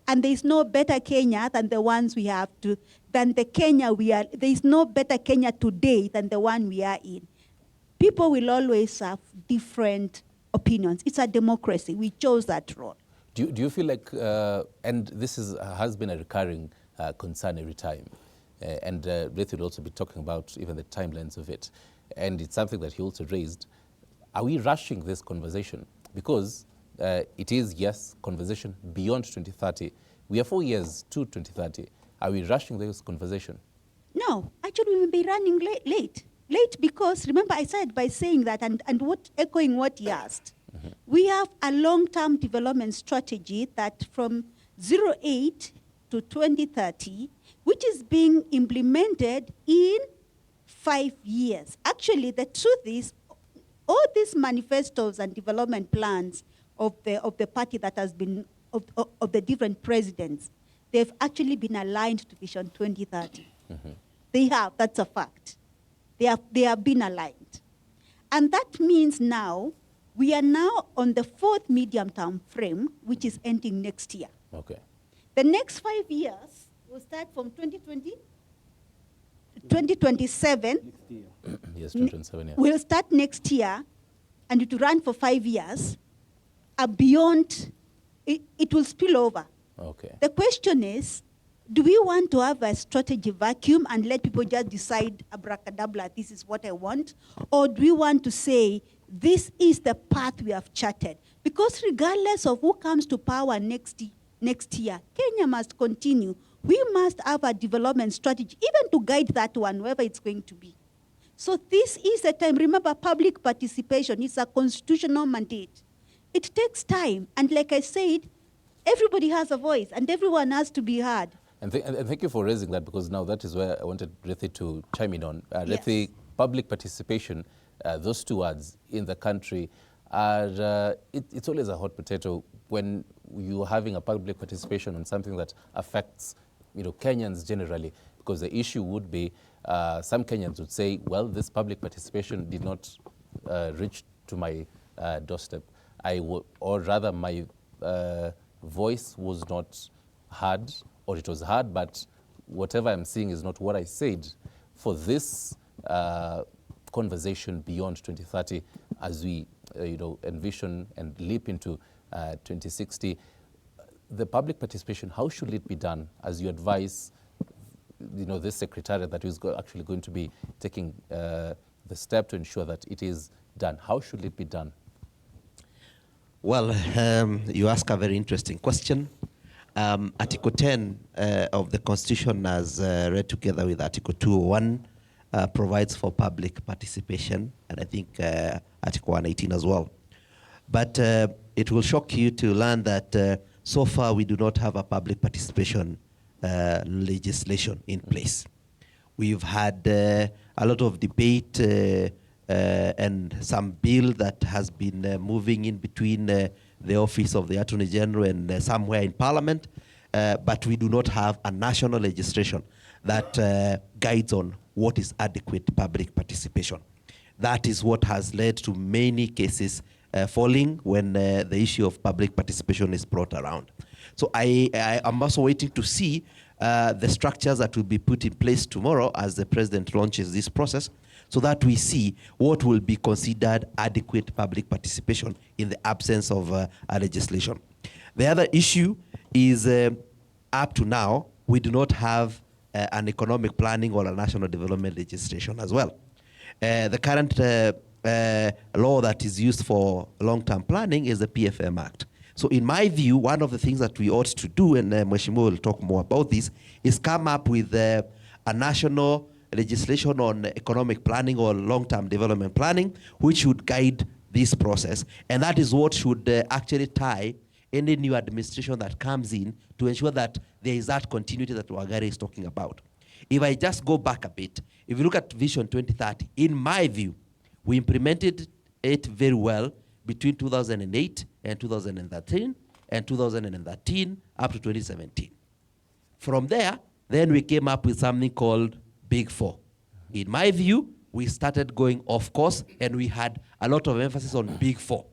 and there is no better Kenya than the ones we have than the Kenya we are. There is no better Kenya today than the one we are in. People will always have different opinions. It's a democracy. We chose that role. Do you feel like, and this has been a recurring concern every time, and Rithi will also be talking about even the timelines of it, and it's something that he also raised. Are we rushing this conversation? Because it is, yes, conversation beyond 2030. We are 4 years to 2030. Are we rushing this conversation? No, actually we will be running late. Late because, remember I said by saying that, and echoing what he asked, we have a long-term development strategy that from 08 to 2030, which is being implemented in 5 years. Actually, the truth is, all these manifestos and development plans of the party that has been, of the different presidents, they've actually been aligned to Vision 2030. They have, that's a fact. They have been aligned. And that means now, we are now on the 4th medium-term frame, which is ending next year. Okay. The next 5 years will start from 2020, 2027. Yes, 2027, yeah. We'll start next year, and it will run for 5 years. Beyond, it will spill over. Okay. The question is, do we want to have a strategy vacuum and let people just decide abracadabra, this is what I want? Or do we want to say, this is the path we have charted? Because regardless of who comes to power next year, Kenya must continue. We must have a development strategy, even to guide that one, wherever it's going to be. So this is the time. Remember, public participation is a constitutional mandate. It takes time. And like I said, everybody has a voice, and everyone has to be heard. And thank you for raising that, because now that is where I wanted Rithi to chime in on. Rithi, Yes. public participation, those two words in the country are, it's always a hot potato when you're having a public participation on something that affects, Kenyans generally, because the issue would be, some Kenyans would say, well, this public participation did not reach to my doorstep. Or rather, my voice was not heard, or it was heard, but whatever I'm seeing is not what I said. For this conversation beyond 2030, as we envision and leap into 2060, the public participation, how should it be done, as you advise this secretariat that is actually going to be taking the step to ensure that it is done? How should it be done? Well, you ask a very interesting question. Article 10 of the Constitution, as read together with Article 201, provides for public participation, and I think Article 118 as well. But it will shock you to learn that so far we do not have a public participation legislation in place. We've had a lot of debate and some bill that has been moving in between the office of the Attorney General and somewhere in Parliament, but we do not have a national legislation that guides on what is adequate public participation. That is what has led to many cases falling when the issue of public participation is brought around. So I am also waiting to see the structures that will be put in place tomorrow as the President launches this process, so that we see what will be considered adequate public participation in the absence of a legislation. The other issue is up to now, we do not have an economic planning or a national development legislation as well. The current law that is used for long-term planning is the PFM Act. So in my view, one of the things that we ought to do, and Mheshimiwa will talk more about this, is come up with a national legislation on economic planning or long-term development planning, which should guide this process. And that is what should actually tie any new administration that comes in to ensure that there is that continuity that Wagari is talking about. If I just go back a bit, if you look at Vision 2030, in my view, we implemented it very well between 2008 and 2013, and 2013 up to 2017. From there, then we came up with something called Big Four. In my view, we started going off course, and we had a lot of emphasis on Big Four.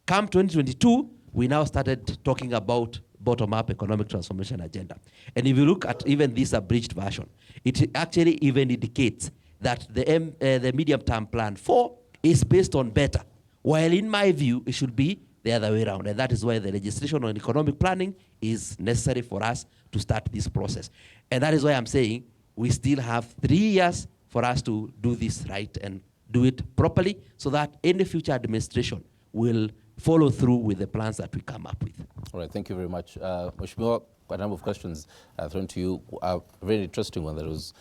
Come 2022, we now started talking about bottom-up economic transformation agenda. And if you look at even this abridged version, it actually even indicates that the medium-term plan 4 is based on better, while in my view, it should be the other way around. And that is why the legislation on economic planning is necessary for us to start this process. And that is why I'm saying we still have 3 years for us to do this right and do it properly, so that any future administration will follow through with the plans that we come up with. All right, thank you very much. Mheshimiwa, a number of questions thrown to you. A very interesting one that was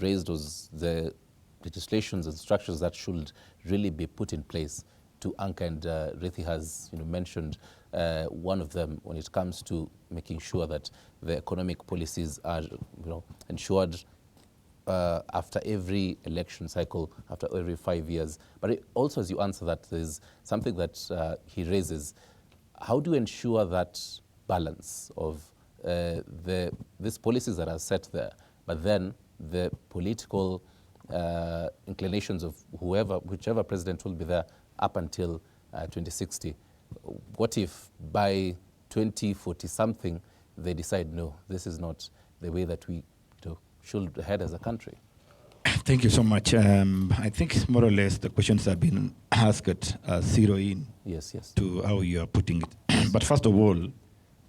raised was the legislations and structures that should really be put in place to anchor, and Rithi has mentioned one of them when it comes to making sure that the economic policies are ensured after every election cycle, after every 5 years. But also, as you answer that, there's something that he raises. How do you ensure that balance of these policies that are set there, but then the political inclinations of whichever president will be there up until 2060? What if by 2040 something they decide, no, this is not the way that we should head as a country? Thank you so much. I think more or less the questions have been asked, zero in to how you are putting it. But first of all,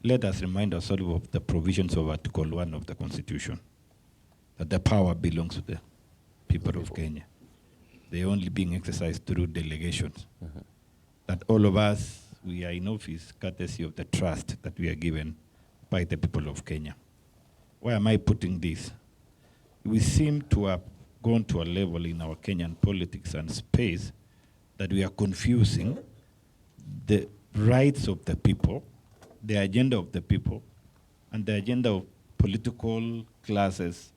let us remind ourselves of the provisions of Article 1 of the Constitution, that the power belongs to the people of Kenya. They're only being exercised through delegations. That all of us, we are in office courtesy of the trust that we are given by the people of Kenya. Why am I putting this? We seem to have gone to a level in our Kenyan politics and space that we are confusing the rights of the people, the agenda of the people, and the agenda of political classes,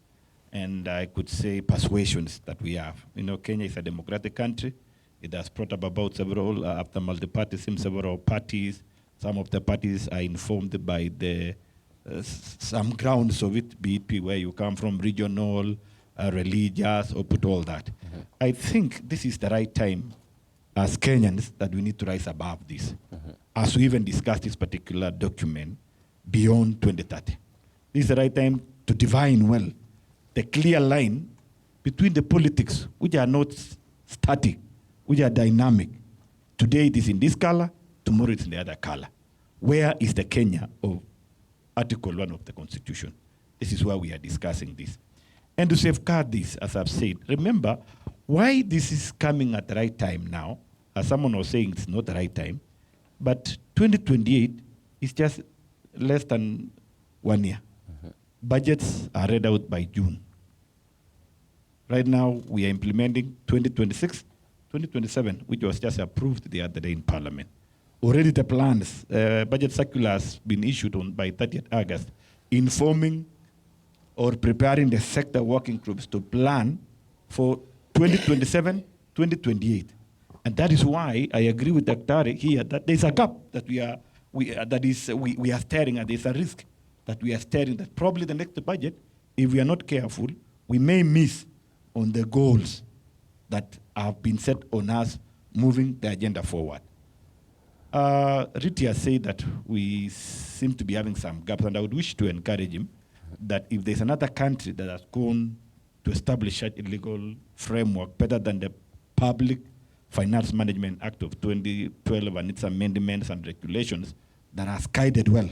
and I could say persuasions that we have. Kenya is a democratic country. It has brought about several, after multi-partyism, several parties. Some of the parties are informed by the some grounds of it, be it where you come from, regional, religious, or put all that. I think this is the right time as Kenyans that we need to rise above this, as we even discuss this particular document beyond 2030. This is the right time to define well the clear line between the politics, which are not static, which are dynamic. Today it is in this color, tomorrow it's in the other color. Where is the Kenya of Article 1 of the Constitution? This is why we are discussing this. And to safeguard this, as I've said, remember why this is coming at the right time now. As someone was saying, it's not the right time, but 2028 is just less than 1 year. Budgets are read out by June. Right now, we are implementing 2026, 2027, which was just approved the other day in Parliament. Already the plans, budget circular has been issued by 30th August, informing or preparing the sector working groups to plan for 2027, 2028. And that is why I agree with Dr. here that there's a gap that we are staring at. There's a risk that we are staring that probably the next budget, if we are not careful, we may miss on the goals that have been set on us moving the agenda forward. Rithi has said that we seem to be having some gaps, and I would wish to encourage him that if there's another country that has gone to establish such a legal framework better than the Public Finance Management Act of 2012 and its amendments and regulations that has guided well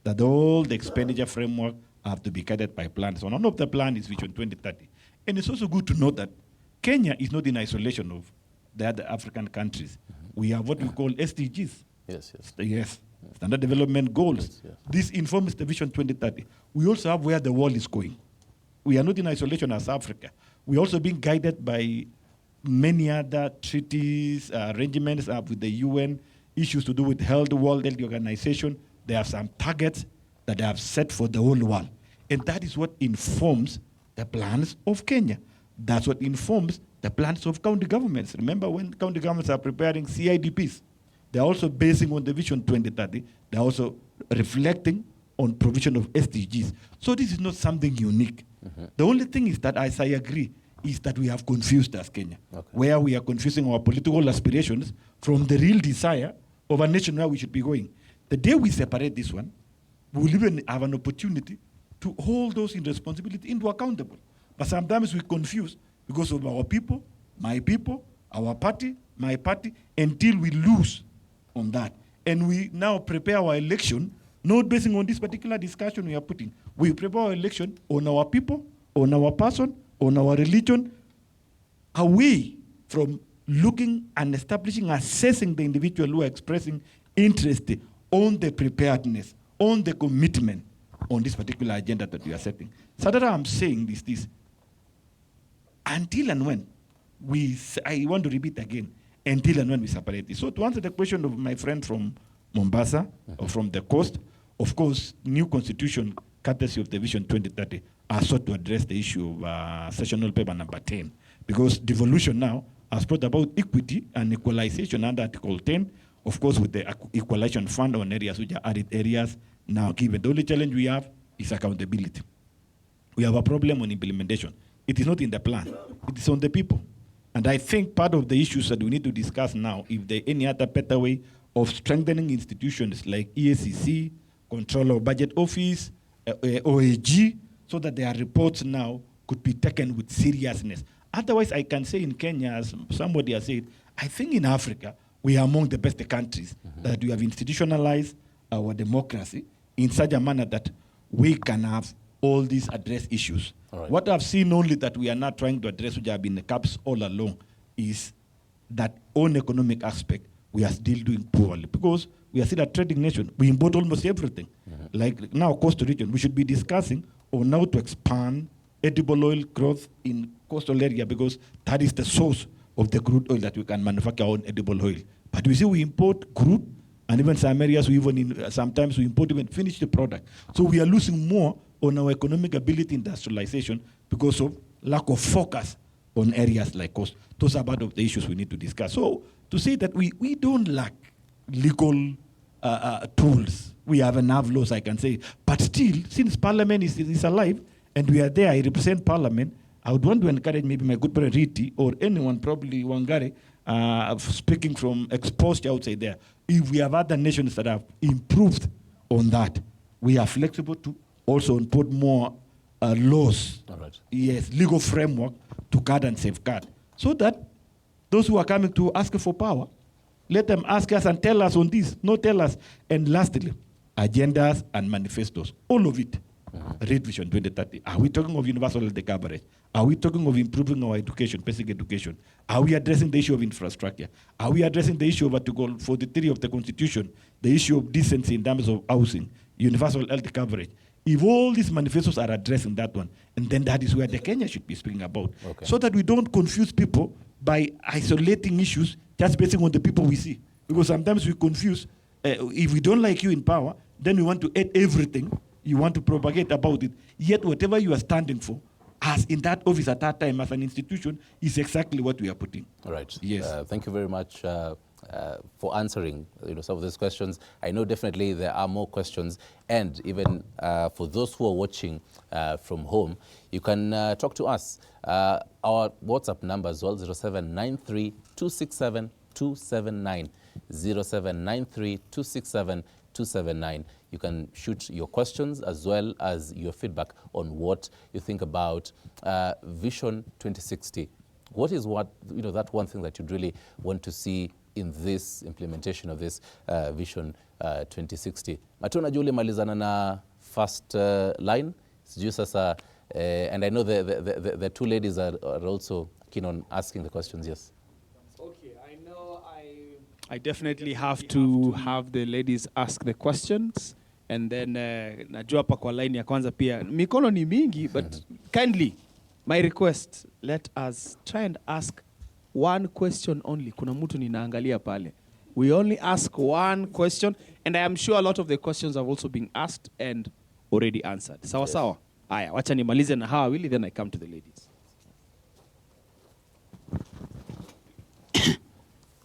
that all the expenditure framework have to be guided by plans. One of the plan is Vision 2030. And it's also good to note that Kenya is not in isolation of the other African countries. We have what we call SDGs. Yes, yes. Yes, Standard Development Goals. Yes, yes. This informs the Vision 2030. We also have where the world is going. We are not in isolation as Africa. We are also being guided by many other treaties, arrangements with the UN, issues to do with health, World Health Organization. There are some targets that they have set for the whole world. And that is what informs the plans of Kenya. That's what informs the plans of county governments. Remember, when county governments are preparing CIDPs, they're also basing on the Vision 2030. They're also reflecting on provision of SDGs. So this is not something unique. The only thing is that, as I agree, is that we have confused as Kenya, where we are confusing our political aspirations from the real desire of a nation where we should be going. The day we separate this one, we will even have an opportunity to hold those in responsibility into accountable. But sometimes we confuse because of our people, my people, our party, my party, until we lose on that. And we now prepare our election, not basing on this particular discussion we are putting. We prepare our election on our people, on our person, on our religion, away from looking and establishing, assessing the individual who are expressing interest on the preparedness, on the commitment on this particular agenda that we are setting. So that I'm saying is this, until and when I want to repeat again, until and when we separate this. So to answer the question of my friend from Mombasa, or from the coast, of course, new constitution, courtesy of the Vision 2030, are sought to address the issue of sessional paper number 10. Because devolution now has brought about equity and equalization under Article 10, of course, with the equalization fund on areas which are arid areas now given. The only challenge we have is accountability. We have a problem on implementation. It is not in the plan. It is on the people. And I think part of the issues that we need to discuss now, if there any other better way of strengthening institutions like EACC, Controller of Budget Office, OAG, so that their reports now could be taken with seriousness. Otherwise, I can say in Kenya, as somebody has said, I think in Africa, we are among the best countries that we have institutionalized our democracy in such a manner that we can have all these address issues. Right. What I've seen only that we are not trying to address, which have been the caps all along, is that own economic aspect we are still doing poorly because we are still a trading nation. We import almost everything. Like now, coastal region, we should be discussing on how to expand edible oil growth in coastal area because that is the source of the crude oil that we can manufacture our own edible oil. But we see we import crude, and even some areas we even sometimes we import even finished product. So we are losing more on our economic ability industrialization because of lack of focus on areas like coast. Those are part of the issues we need to discuss. So to say that we don't lack legal tools, we have enough laws, I can say. But still, since Parliament is alive and we are there, I represent Parliament, I would want to encourage maybe my good brother Riti or anyone, probably Wangari, speaking from exposure outside there. If we have other nations that have improved on that, we are flexible to also put more laws, yes, legal framework to guard and safeguard, so that those who are coming to ask for power, let them ask us and tell us on this, not tell us. And lastly, agendas and manifestos, all of it. Read Vision 2030. Are we talking of universal health coverage? Are we talking of improving our education, basic education? Are we addressing the issue of infrastructure? Are we addressing the issue of Article 43 of the Constitution, the issue of decency in terms of housing, universal health coverage? If all these manifestos are addressing that one, and then that is where the Kenya should be speaking about, so that we don't confuse people by isolating issues just based on the people we see. Because sometimes we confuse, if we don't like you in power, then we want to add everything you want to propagate about it. Yet whatever you are standing for, as in that office at that time, as an institution, is exactly what we are putting. All right. Yes. Thank you very much for answering some of those questions. I know definitely there are more questions, and even for those who are watching from home, you can talk to us. Our WhatsApp number as well, 0793 267 279, 0793 267 279. You can shoot your questions as well as your feedback on what you think about Vision 2060. What is that one thing that you'd really want to see in this implementation of this Vision 2060. Matuna Julie malizana na first line. Sijui sasa, and I know the two ladies are also keen on asking the questions. Yes. Okay, I know I definitely have to have the ladies ask the questions, and then najua hapa kwa line ya kwanza pia mikono ni mingi, but kindly my request, let us try and ask one question only. Kuna mtu ninaangalia pale. We only ask one question, and I am sure a lot of the questions have also been asked and already answered. Sawa sawa. Aya, wacha nimalize na hawa wili, then I come to the ladies.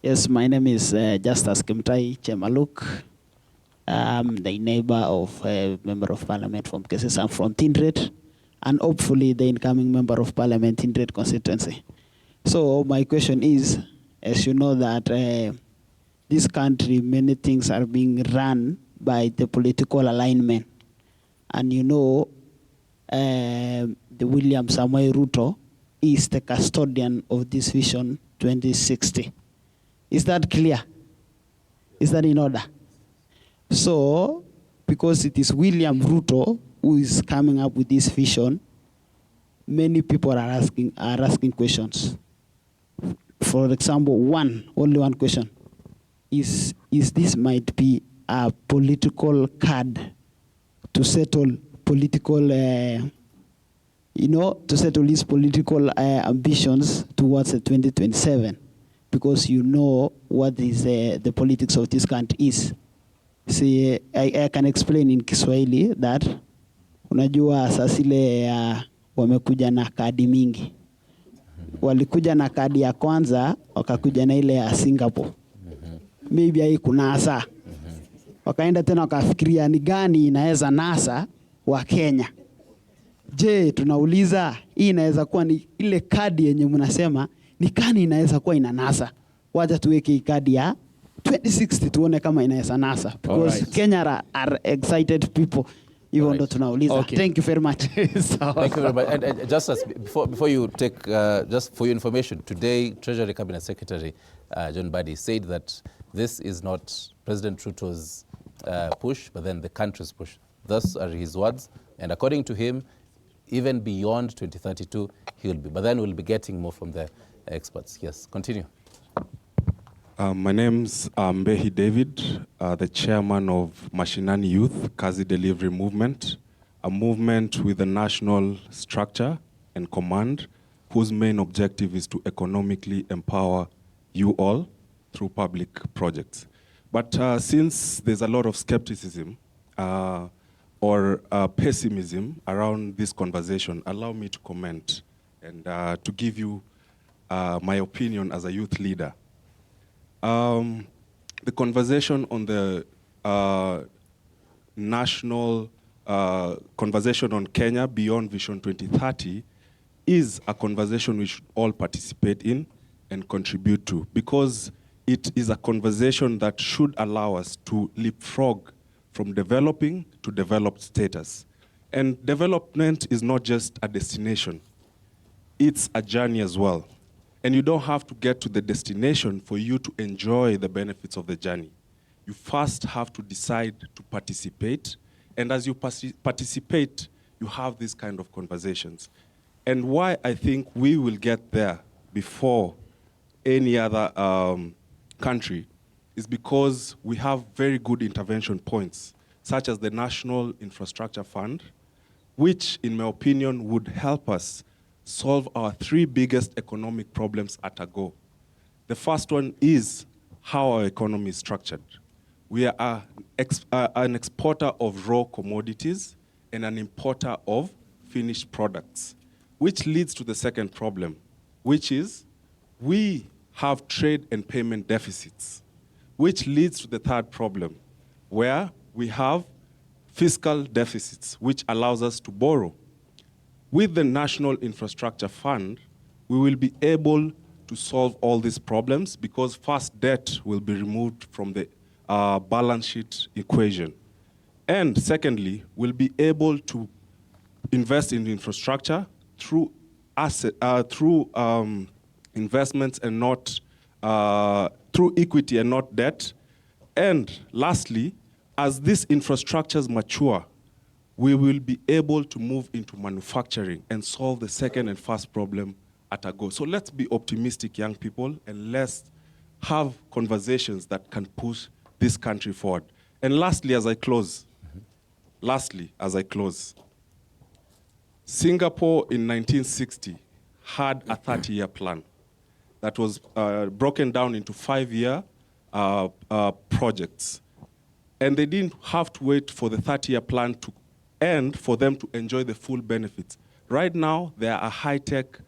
Yes, my name is Justus Kimtai Chemaluk. I'm the neighbor of a member of parliament from Keses. I'm from Tindred, and hopefully the incoming member of parliament Tindred constituency. So my question is, as you know that this country, many things are being run by the political alignment. And you know, the William Samoei Ruto is the custodian of this Vision 2060. Is that clear? Is that in order? So, because it is William Ruto who is coming up with this vision, many people are asking questions. For example, only one question. Is this might be a political card to settle political, to settle these political ambitions towards 2027? Because you know what is the politics of this country is. See, I can explain in Kiswahili that unajua sasile wamekuja na kadi mingi. Walikuja na kadi ya kwanza, wakakuja na ile ya Singapore. Maybe haiku NASA. Wakaenda tena wakafikiria ni gani inaweza NASA wa Kenya. Je, tunauliza hii inaweza kuwa ni ile kadi yenye mnasema ni gani inaweza kuwa ina NASA? Wacha tuweke kadi ya 2060 tuone kama inaweza NASA. Because Kenya are excited people. Even ndo tunauliza. Okay. Thank you very much. Thank you very much. And just as before you take, just for your information, today Treasury Cabinet Secretary John Badi said that this is not President Ruto's push, but then the country's push. Thus are his words. And according to him, even beyond 2032, he will be. But then we'll be getting more from the experts. Yes, continue. My name's Mbehi David, the chairman of Mashinani Youth Kazi Delivery Movement, a movement with a national structure and command whose main objective is to economically empower you all through public projects. But since there's a lot of skepticism or pessimism around this conversation, allow me to comment and to give you my opinion as a youth leader. The conversation on the national conversation on Kenya beyond Vision 2030 is a conversation we should all participate in and contribute to, because it is a conversation that should allow us to leapfrog from developing to developed status. And development is not just a destination, it's a journey as well. And you don't have to get to the destination for you to enjoy the benefits of the journey. You first have to decide to participate, and as you participate, you have these kind of conversations. And why I think we will get there before any other country is because we have very good intervention points, such as the National Infrastructure Fund, which, in my opinion, would help us solve our three biggest economic problems at a go. The first one is how our economy is structured. We are an exporter of raw commodities and an importer of finished products, which leads to the second problem, which is we have trade and payment deficits, which leads to the third problem, where we have fiscal deficits, which allows us to borrow. With the National Infrastructure Fund, we will be able to solve all these problems because first, debt will be removed from the balance sheet equation. And secondly, we'll be able to invest in infrastructure through investments and not through equity and not debt. And lastly, as these infrastructures mature, we will be able to move into manufacturing and solve the second and first problem at a go. So let's be optimistic, young people, and let's have conversations that can push this country forward. And lastly, as I close, Singapore in 1960 had a 30-year plan that was broken down into 5-year projects. And they didn't have to wait for the 30-year plan to end for them to enjoy the full benefits. Right now, they are a high-tech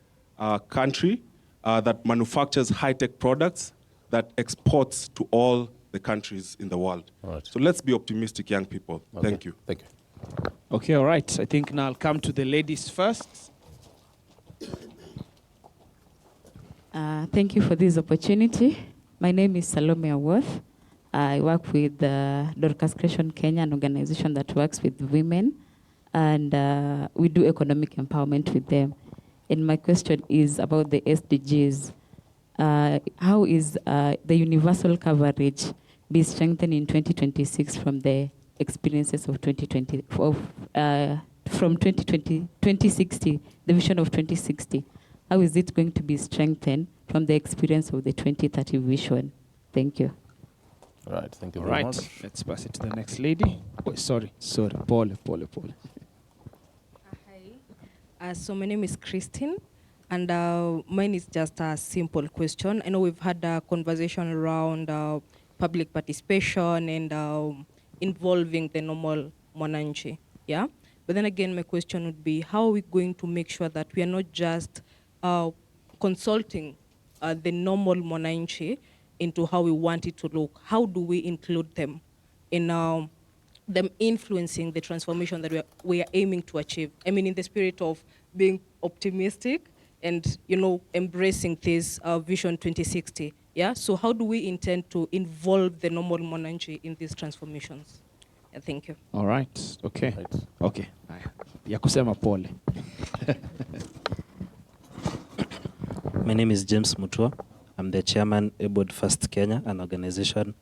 country that manufactures high-tech products that exports to all the countries in the world. Right. So let's be optimistic, young people. Okay. Thank you. Thank you. Okay, all right. I think now I'll come to the ladies first. Thank you for this opportunity. My name is Salome Aworth. I work with Dorcas Creation Kenya, an organization that works with women, and we do economic empowerment with them. And my question is about the SDGs. How is the universal coverage be strengthened in 2026 from the experiences of 2020, from 2060, the vision of 2060? How is it going to be strengthened from the experience of the 2030 vision? Thank you. All right, thank you All very right, much. let's pass it to the next lady. Oh, sorry, Paul. Hi. So my name is Christine, and mine is just a simple question. I know we've had a conversation around public participation and involving the normal mwananchi, yeah? But then again, my question would be, how are we going to make sure that we are not just consulting the normal mwananchi into how we want it to look? How do we include them in them influencing the transformation that we are aiming to achieve? I mean, in the spirit of being optimistic and, you know, embracing this Vision 2060, yeah? So how do we intend to involve the normal mwananchi in these transformations? Yeah, thank you. All right, okay. Okay, ya kusema pole. My name is James Mutua. I'm the chairman Aboard First Kenya, an organization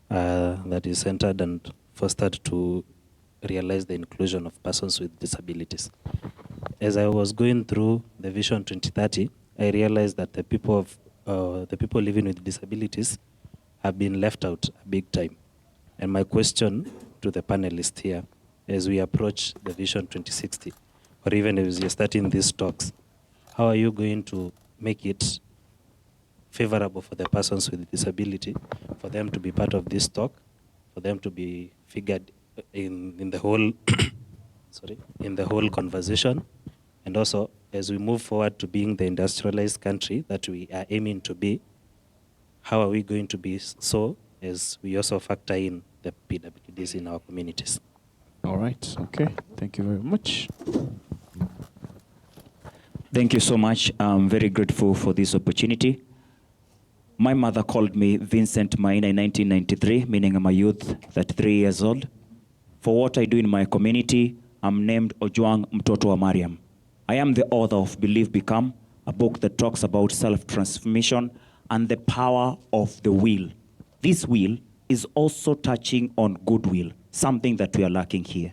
that is centered and fostered to realize the inclusion of persons with disabilities. As I was going through the Vision 2030, I realized that the people living with disabilities have been left out a big time. And my question to the panelists here, as we approach the Vision 2060, or even as you're starting these talks, how are you going to make it favorable for the persons with disability, for them to be part of this talk, for them to be figured in the whole in the whole conversation, and also as we move forward to being the industrialized country that we are aiming to be, how are we going to be so as we also factor in the PWDs in our communities? All right, okay, thank you very much. Thank you so much. I'm very grateful for this opportunity. My mother called me Vincent Maina in 1993, meaning I'm a youth, 33 years old. For what I do in my community, I'm named Ojwang Mtoto wa Mariam. I am the author of Believe Become, a book that talks about self-transformation and the power of the will. This will is also touching on goodwill, something that we are lacking here.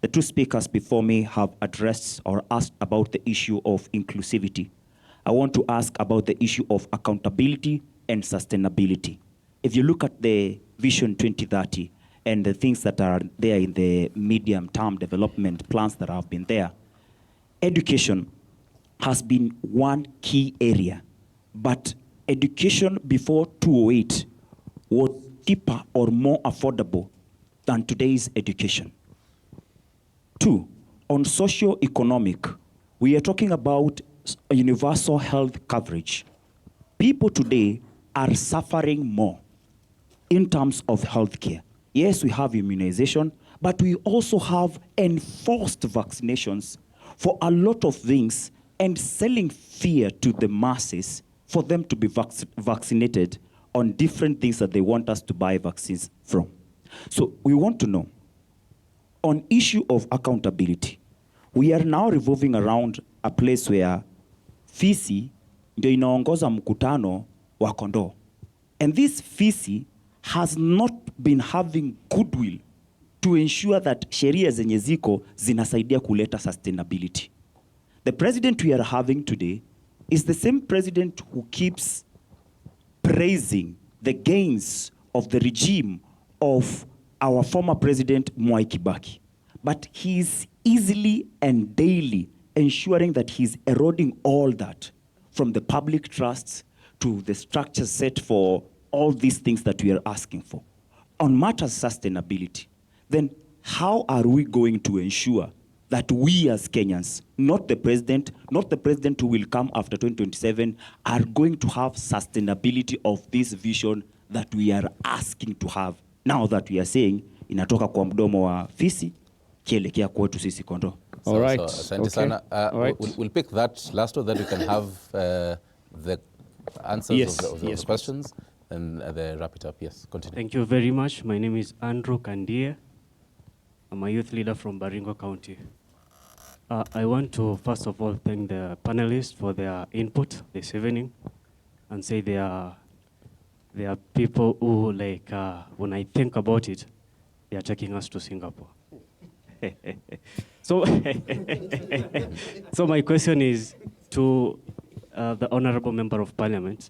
The two speakers before me have addressed or asked about the issue of inclusivity. I want to ask about the issue of accountability and sustainability. If you look at the Vision 2030 and the things that are there in the medium-term development plans that have been there, education has been one key area, but education before 2008 was cheaper or more affordable than today's education. 2, on socio-economic, we are talking about universal health coverage. People today are suffering more in terms of healthcare. Yes, we have immunization, but we also have enforced vaccinations for a lot of things and selling fear to the masses for them to be vaccinated on different things that they want us to buy vaccines from. So we want to know, on issue of accountability, we are now revolving around a place where fisi ndio inaongoza mkutano wa kondoo. And this FISI has not been having goodwill to ensure that sheria zenye ziko zinasaidia kuleta sustainability. The president we are having today is the same president who keeps praising the gains of the regime of our former president Mwai Kibaki. But he is easily and daily ensuring that he's eroding all that, from the public trusts to the structures set for all these things that we are asking for. On matters sustainability, then how are we going to ensure that we as Kenyans, not the president who will come after 2027, are going to have sustainability of this vision that we are asking to have, now that we are saying inatoka kwa mdomo wa fisi kielekea kwetu sisi kondoo. All right. Asante sana. We'll pick that last one, that we can have the answers of the questions and then wrap it up. Yes, continue. Thank you very much. My name is Andrew Kandie. I'm a youth leader from Baringo County. I want to, first of all, thank the panelists for their input this evening and say they are people who, like, when I think about it, they are taking us to Singapore. So, so my question is to the Honorable Member of Parliament,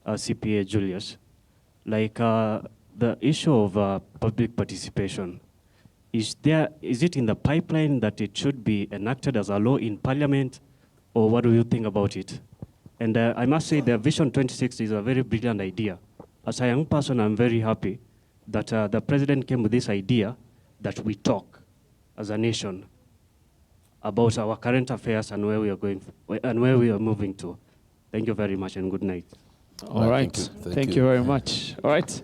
CPA Julius, like the issue of public participation. Is it in the pipeline that it should be enacted as a law in Parliament, or what do you think about it? And I must say the Vision 2060 is a very brilliant idea. As a young person, I'm very happy that the President came with this idea that we talk as a nation about our current affairs and where we are going and where we are moving to. Thank you very much and good night. All right. Thank you very much. All right.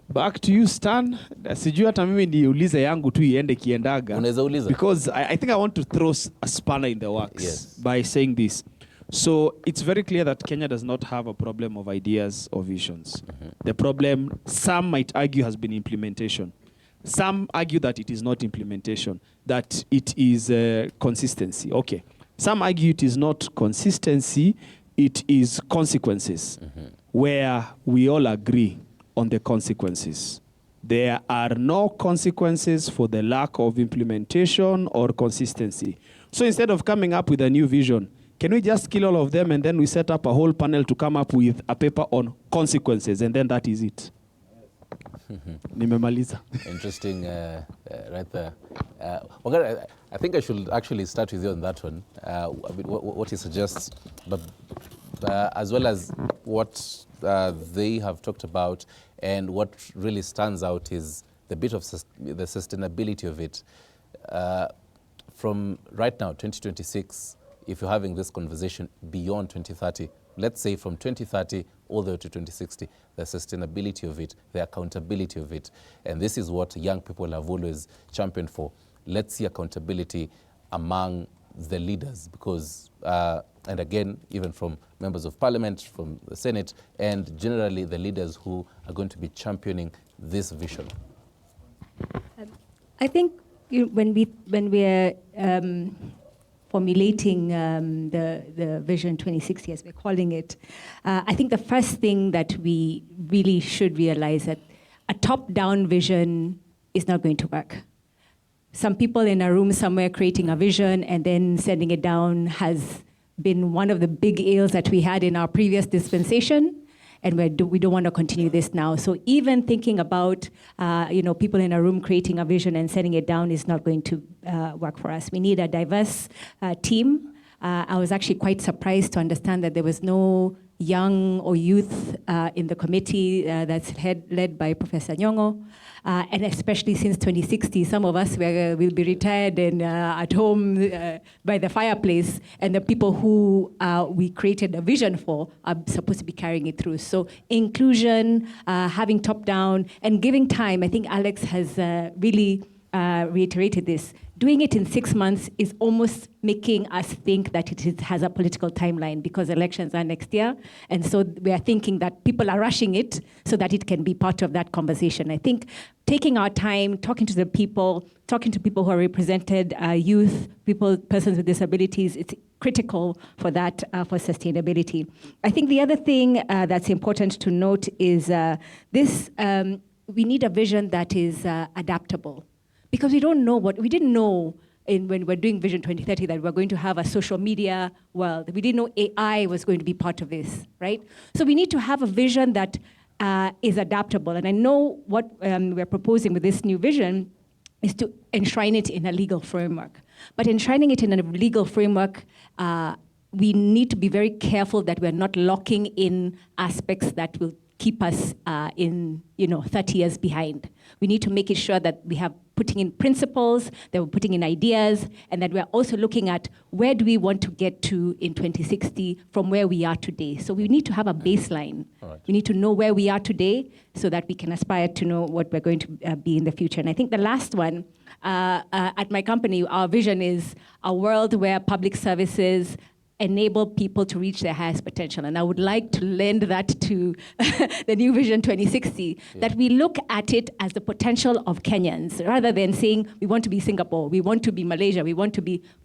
Back to you, Stan. Sijui hata mimi niulize yangu tu iende kiendaga. Unaweza uliza. Because I think I want to throw a spanner in the works by saying this. So it's very clear that Kenya does not have a problem of ideas or visions. The problem, some might argue, has been implementation. Some argue that it is not implementation, that it is consistency. Okay. Some argue it is not consistency, it is consequences, where we all agree on the consequences. There are no consequences for the lack of implementation or consistency. So instead of coming up with a new vision, can we just kill all of them and then we set up a whole panel to come up with a paper on consequences, and then that is it? Nimemaliza. Interesting, right there. I think I should actually start with you on that one. What he suggests, but as well as what they have talked about, and what really stands out is the bit of the sustainability of it. From right now, 2026, if you're having this conversation beyond 2030, let's say from 2030 all the way to 2060, the sustainability of it, the accountability of it. And this is what young people have always championed for. Let's see accountability among the leaders, because, and again, even from members of parliament, from the Senate, and generally the leaders who are going to be championing this vision. I think when we are formulating the Vision 2060, as we're calling it, I think the first thing that we really should realize that a top-down vision is not going to work. Some people in a room somewhere creating a vision and then sending it down has been one of the big ills that we had in our previous dispensation, and we don't want to continue this now. So even thinking about people in a room creating a vision and sending it down is not going to work for us. We need a diverse team. I was actually quite surprised to understand that there was no young or youth in the committee that's led by Professor Nyong'o. And especially since 2060, some of us will be retired and at home by the fireplace, and the people who we created a vision for are supposed to be carrying it through. So inclusion, having top-down, and giving time. I think Alex has really reiterated this. Doing it in 6 months is almost making us think that it has a political timeline because elections are next year. And so we are thinking that people are rushing it so that it can be part of that conversation. I think taking our time, talking to people who are represented, youth, persons with disabilities, it's critical for that, for sustainability. I think the other thing that's important to note is we need a vision that is adaptable. Because we didn't know when we're doing Vision 2030 that we're going to have a social media world. We didn't know AI was going to be part of this, right? So we need to have a vision that is adaptable. And I know what we're proposing with this new vision is to enshrine it in a legal framework. But enshrining it in a legal framework, we need to be very careful that we're not locking in aspects that will keep us 30 years behind. We need to make it sure that we have putting in principles, that we're putting in ideas, and that we're also looking at where do we want to get to in 2060 from where we are today. So we need to have a baseline. Right. We need to know where we are today so that we can aspire to know what we're going to be in the future. And I think the last one, at my company, our vision is a world where public services enable people to reach their highest potential. And I would like to lend that to the new Vision 2060, that we look at it as the potential of Kenyans, rather than saying we want to be Singapore, we want to be Malaysia, we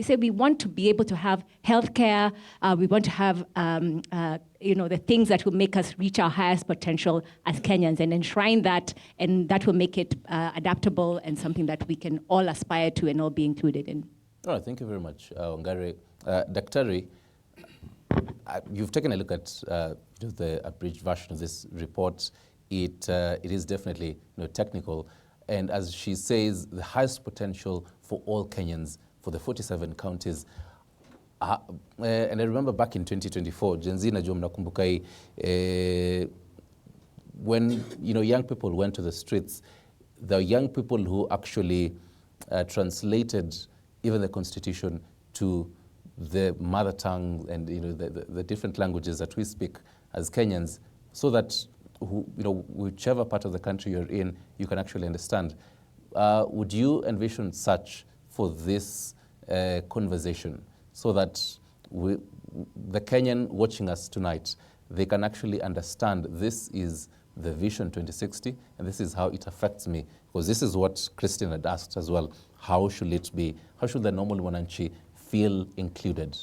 say we want to be able to have healthcare, we want to have the things that will make us reach our highest potential as Kenyans and enshrine that, and that will make it adaptable and something that we can all aspire to and all be included in. All right, thank you very much, Wangari. Daktari, you've taken a look at the abridged version of this report. It is definitely technical, and as she says, the highest potential for all Kenyans for the 47 counties. And I remember back in 2024, Gen Z najua mnakumbuka hii, when young people went to the streets, the young people who actually translated even the constitution to the mother tongue and the different languages that we speak as Kenyans, so that whichever part of the country you're in, you can actually understand. Would you envision such for this conversation, so that the Kenyan watching us tonight, they can actually understand this is the Vision 2060 and this is how it affects me? Because this is what Christine had asked as well. How should it be? How should the normal Mwananchi feel included?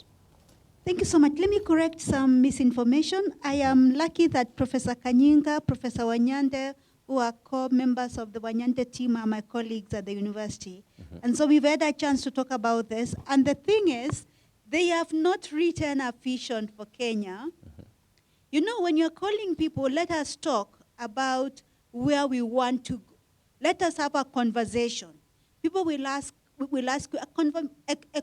Thank you so much. Let me correct some misinformation. I am lucky that Professor Kanyinga, Professor Wanyande, who are co-members of the Wanyande team, are my colleagues at the university. And so we've had a chance to talk about this. And the thing is, they have not written a vision for Kenya. When you're calling people, let us talk about where we want to go. Let us have a conversation. People will ask you a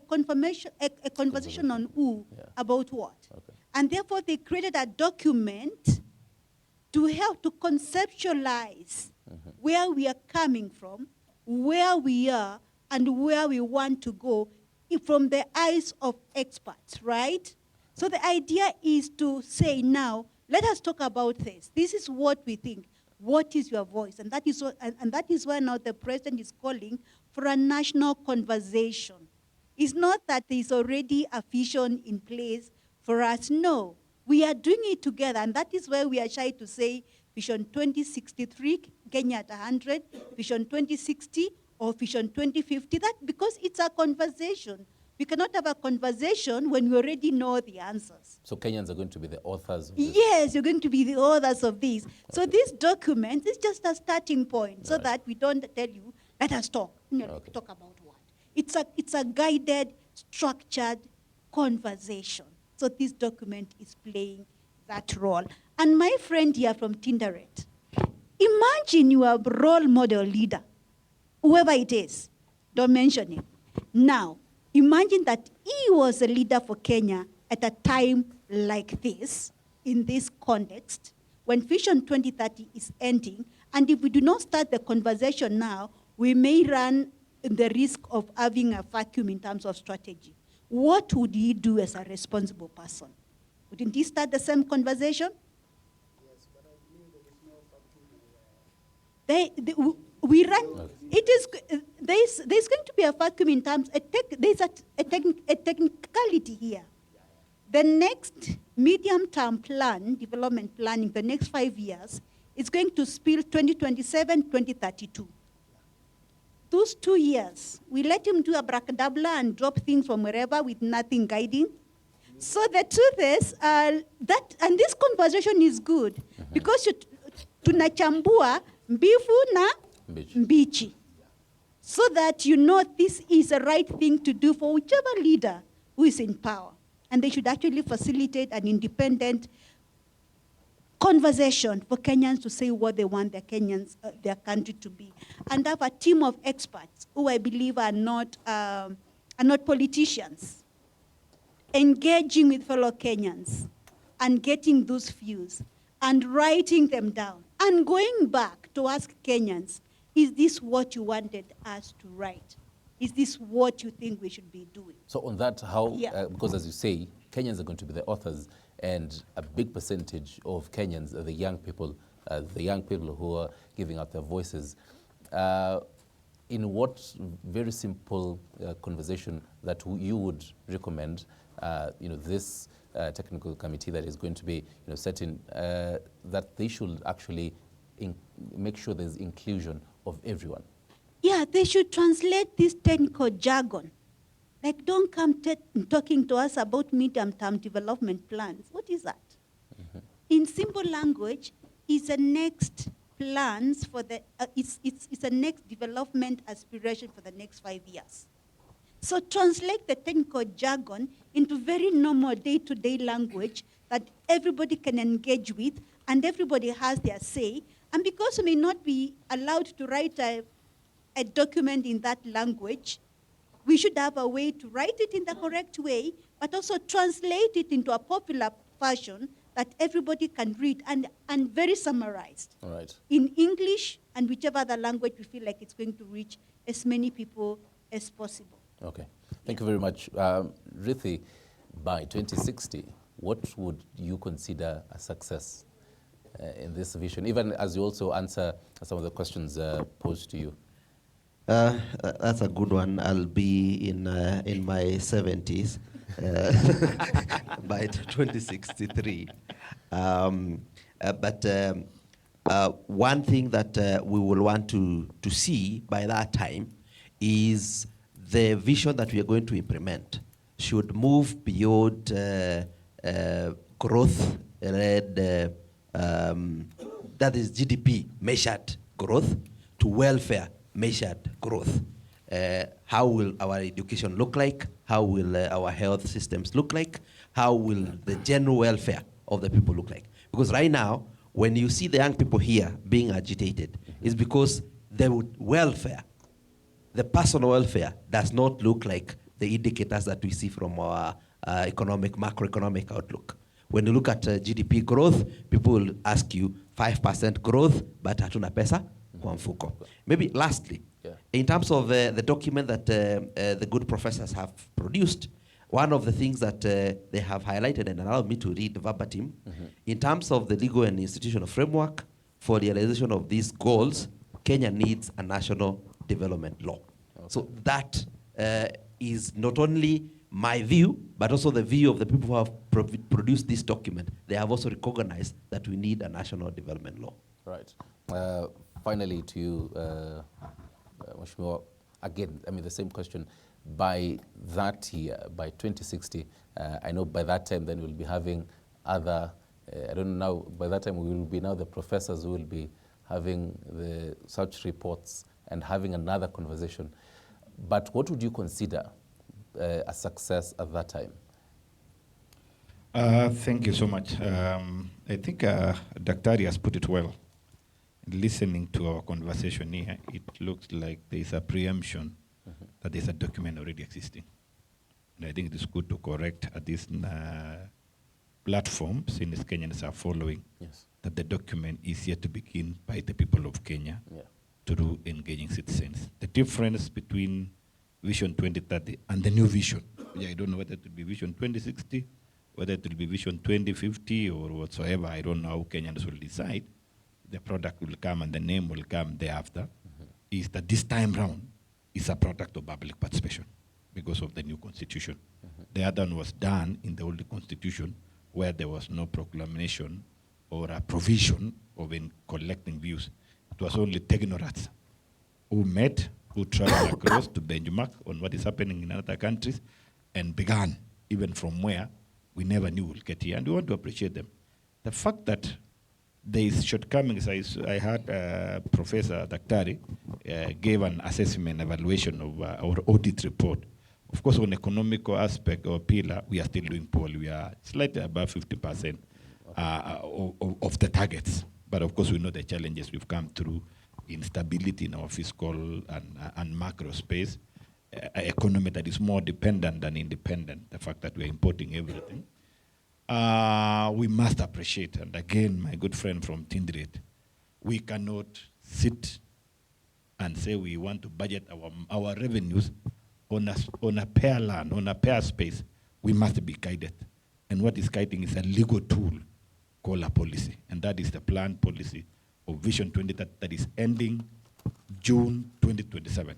conversation on who, about what. Okay. And therefore, they created a document to help to conceptualize where we are coming from, where we are, and where we want to go from the eyes of experts, right? So the idea is to say now, let us talk about this. This is what we think. What is your voice? And that is why now the president is calling for a national conversation. It's not that there's already a vision in place for us. No, we are doing it together, and that is why we are shy to say Vision 2063, Kenya at 100, Vision 2060, or Vision 2050. That because it's a conversation. We cannot have a conversation when we already know the answers. So Kenyans are going to be the authors of this? Yes, you're going to be the authors of this. Okay. So this document is just a starting point, so that we don't tell you, let us talk. Talk about what? It's a guided, structured conversation. So this document is playing that role. And my friend here from Tinderet, imagine you are a role model leader, whoever it is, don't mention him. Now, imagine that he was a leader for Kenya at a time like this, in this context, when Vision 2030 is ending, and if we do not start the conversation now, we may run the risk of having a vacuum in terms of strategy. What would he do as a responsible person? Wouldn't he start the same conversation? Yes, but I believe there is no vacuum. We run. It is there's going to be a vacuum in terms, there's a technicality here. The next medium-term plan, development planning, the next 5 years, is going to spill 2027, 2032. Those 2 years, we let him do abracadabra and drop things from wherever with nothing guiding. So the truth is that, and this conversation is good, because tunachambua mbivu na mbichi. So that you know this is the right thing to do for whichever leader who is in power. And they should actually facilitate an independent conversation for Kenyans to say what they want their country to be. And have a team of experts who I believe are not politicians, engaging with fellow Kenyans and getting those views and writing them down and going back to ask Kenyans, is this what you wanted us to write? Is this what you think we should be doing? So on that, how, because as you say, Kenyans are going to be the authors, and a big percentage of Kenyans are the young people who are giving out their voices. In what very simple conversation that you would recommend, this technical committee that is going to be set in, that they should actually make sure there's inclusion of everyone? Yeah, they should translate this technical jargon. Like, don't come talking to us about medium-term development plans. What is that? In simple language, it's a next plans for the, it's a next development aspiration for the next 5 years. So translate the technical jargon into very normal day-to-day language that everybody can engage with and everybody has their say. And because we may not be allowed to write a document in that language, we should have a way to write it in the correct way, but also translate it into a popular fashion that everybody can read and very summarized. All right. In English and whichever other language we feel like it's going to reach as many people as possible. Okay. Thank you very much. Rithi, by 2060, what would you consider a success in this vision, even as you also answer some of the questions posed to you? That's a good one. I'll be in my 70s by 2063. But one thing that we will want to see by that time is the vision that we are going to implement should move beyond growth-led, that is GDP measured growth, to welfare measured growth. How will our education look like? How will our health systems look like? How will the general welfare of the people look like? Because right now, when you see the young people here being agitated, it's because the welfare, the personal welfare, does not look like the indicators that we see from our macroeconomic outlook. When you look at GDP growth, people will ask you 5% growth, but hatuna pesa kwa mfuko. Maybe lastly, in terms of the document that the good professors have produced, one of the things that they have highlighted, and allow me to read verbatim, in terms of the legal and institutional framework for the realization of these goals, Kenya needs a national development law. Okay. So that is not only my view, but also the view of the people who have produced this document. They have also recognized that we need a national development law. Right. Finally, to you, Mheshimiwa, again, I mean, the same question. By that year, by 2060, I know by that time then we'll be having other, I don't know now, by that time we will be now the professors who will be having such reports and having another conversation. But what would you consider a success at that time? Thank you so much. I think Daktari has put it well. Listening to our conversation here, it looks like there is a preemption that there's a document already existing. And I think it is good to correct at this platform, since Kenyans are following, that the document is yet to begin by the people of Kenya through engaging citizens. The difference between Vision 2030 and the new vision, I don't know whether it will be Vision 2060, whether it will be Vision 2050 or whatsoever, I don't know how Kenyans will decide. The product will come and the name will come thereafter, is that this time round, is a product of public participation because of the new constitution. The other one was done in the old constitution where there was no proclamation or a provision of collecting views. It was only technocrats who met, who traveled across to benchmark on what is happening in other countries and began even from where we never knew we'll get here. And we want to appreciate them. The fact that there is shortcomings, I heard Professor Daktari gave an assessment evaluation of our audit report. Of course, on economical aspect or pillar, we are still doing poorly. We are slightly above 50% of the targets. But of course, we know the challenges we've come through, instability in our fiscal and macro space, an economy that is more dependent than independent, the fact that we are importing everything. We must appreciate, and again, my good friend from Tindred, we cannot sit and say we want to budget our revenues on a pair land, on a pair space. We must be guided. And what is guiding is a legal tool called a policy. And that is the planned policy of Vision 20 that is ending June 2027.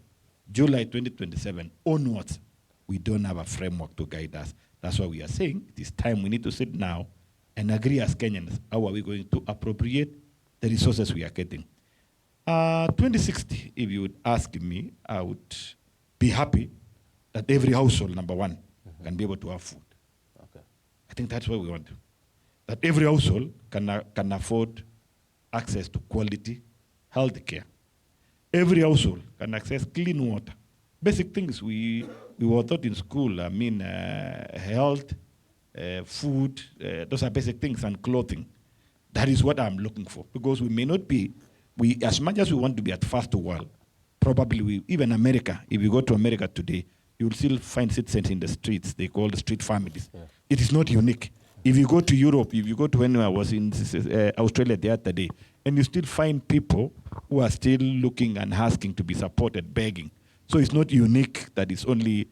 July 2027 onwards, we don't have a framework to guide us. That's why we are saying it is time we need to sit now and agree as Kenyans, how are we going to appropriate the resources we are getting. 2060, if you would ask me, I would be happy that every household, number one, can be able to have food. Okay. I think that's what we want. That every household can afford access to quality health care. Every household can access clean water. Basic things we were taught in school, health, food, those are basic things, and clothing. That is what I'm looking for, because we may not be, as much as we want to be at first world, probably even America, if you go to America today, you will still find citizens in the streets, they call the street families. Yeah. It is not unique. If you go to Europe, if you go to when I was in Australia the other day, and you still find people who are still looking and asking to be supported, begging. So it's not unique that it's only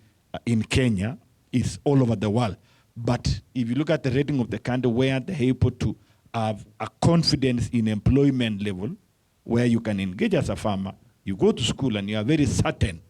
in Kenya, it's all over the world. But if you look at the rating of the country where they're able to have a confidence in employment level, where you can engage as a farmer, you go to school and you are very certain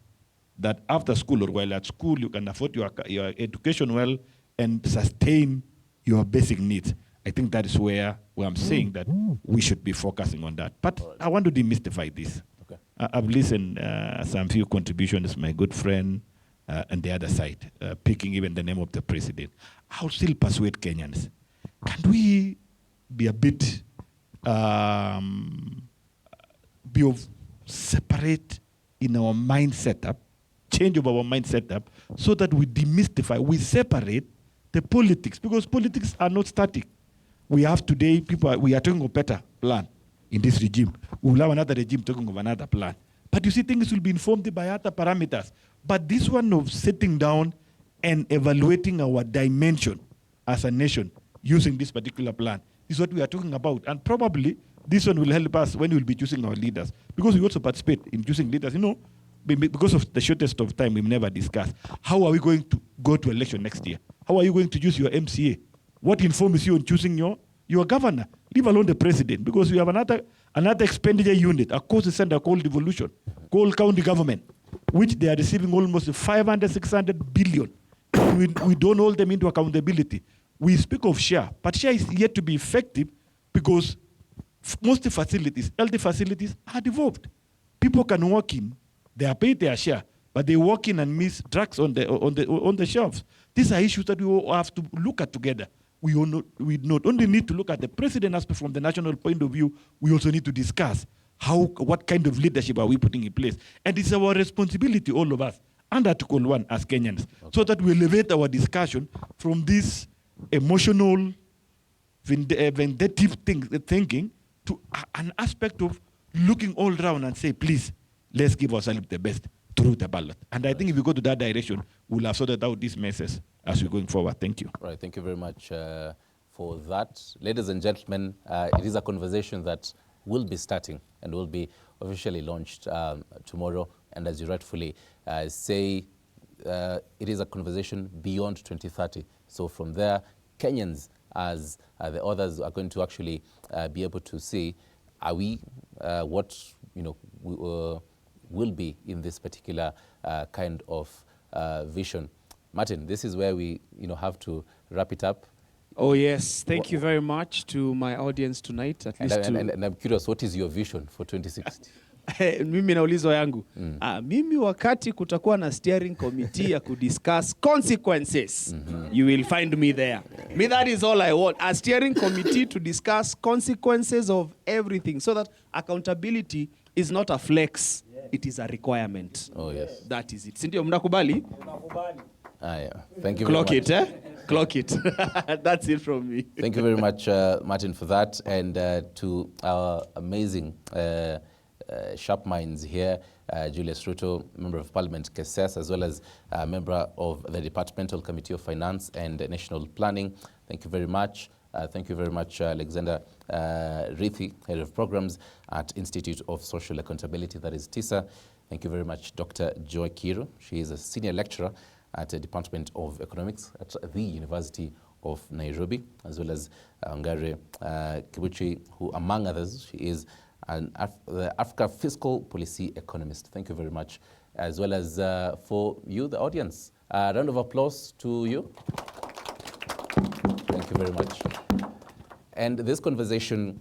that after school or while at school, you can afford your education well and sustain your basic needs. I think that is where I'm saying that we should be focusing on that. But I want to demystify this. Okay. I've listened some few contributions, my good friend, and the other side, picking even the name of the president. I'll still persuade Kenyans. Can we be a bit separate in our mind setup, change of our mind setup, so that we demystify, we separate the politics, because politics are not static. We have today we are talking of better plan in this regime. We will have another regime talking of another plan. But you see, things will be informed by other parameters. But this one of sitting down and evaluating our dimension as a nation using this particular plan is what we are talking about. And probably this one will help us when we will be choosing our leaders. Because we also participate in choosing leaders. You know, because of the shortest of time, we've never discussed. How are we going to go to election next year? How are you going to choose your MCA? What informs you on choosing your governor? Leave alone the president, because we have another expenditure unit, a cost center called devolution, called county government, which they are receiving almost 500, 600 billion. We don't hold them into accountability. We speak of share, but share is yet to be effective because most facilities, healthy facilities, are devolved. People can walk in, they are paid their share, but they walk in and miss drugs on the shelves. These are issues that we all have to look at together. We not only need to look at the president aspect from the national point of view, we also need to discuss what kind of leadership are we putting in place. And it's our responsibility, all of us, under Article 1 as Kenyans, so that we elevate our discussion from this emotional, vindictive thinking to an aspect of looking all around and say, please, let's give ourselves the best through the ballot. And I think if we go to that direction, we'll have sorted out these messes as we're going forward. Thank you. Right, thank you very much for that. Ladies and gentlemen, it is a conversation that will be starting and will be officially launched tomorrow. And as you rightfully say, it is a conversation beyond 2030. So from there, Kenyans, as the others, are going to actually be able to see, are we, what will be in this particular kind of vision. Martin, this is where we have to wrap it up. Oh, yes. Thank you very much to my audience tonight. At least and I'm curious, what is your vision for 2060? Mimi naulizo yangu. Mimi wakati kutakuwa na steering committee ya kudiscuss consequences, you will find me there. Me, that is all I want. A steering committee to discuss consequences of everything so that accountability is not a flex. It is a requirement. Oh, yes. That is it. Sindio, mnakubali? Yeah. Thank you Clock very much. it, Clock it. That's it from me. Thank you very much, Martin, for that. And to our amazing sharp minds here, Julius Ruto, Member of Parliament, Keses, as well as member of the Departmental Committee of Finance and National Planning. Thank you very much. Thank you very much, Alexander Rithi, Head of Programs at Institute of Social Accountability, that is TISA. Thank you very much, Dr. Joy Kiru. She is a senior lecturer at the Department of Economics at the University of Nairobi, as well as Ngare Kibuchi, who, among others, she is the Africa Fiscal Policy Economist. Thank you very much, as well as for you, the audience. A round of applause to you. Thank you very much. And this conversation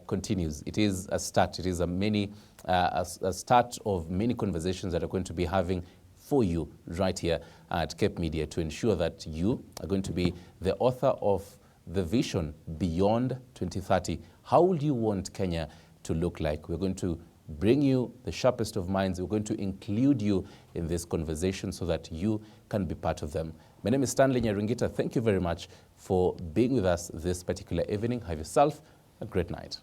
continues. It is a start. It is a start of many conversations that are going to be having for you right here at Cape Media to ensure that you are going to be the author of the vision beyond 2030. How would you want Kenya to look like? We're going to bring you the sharpest of minds. We're going to include you in this conversation so that you can be part of them. My name is Stanley Nyaringita. Thank you very much for being with us this particular evening. Have yourself a great night.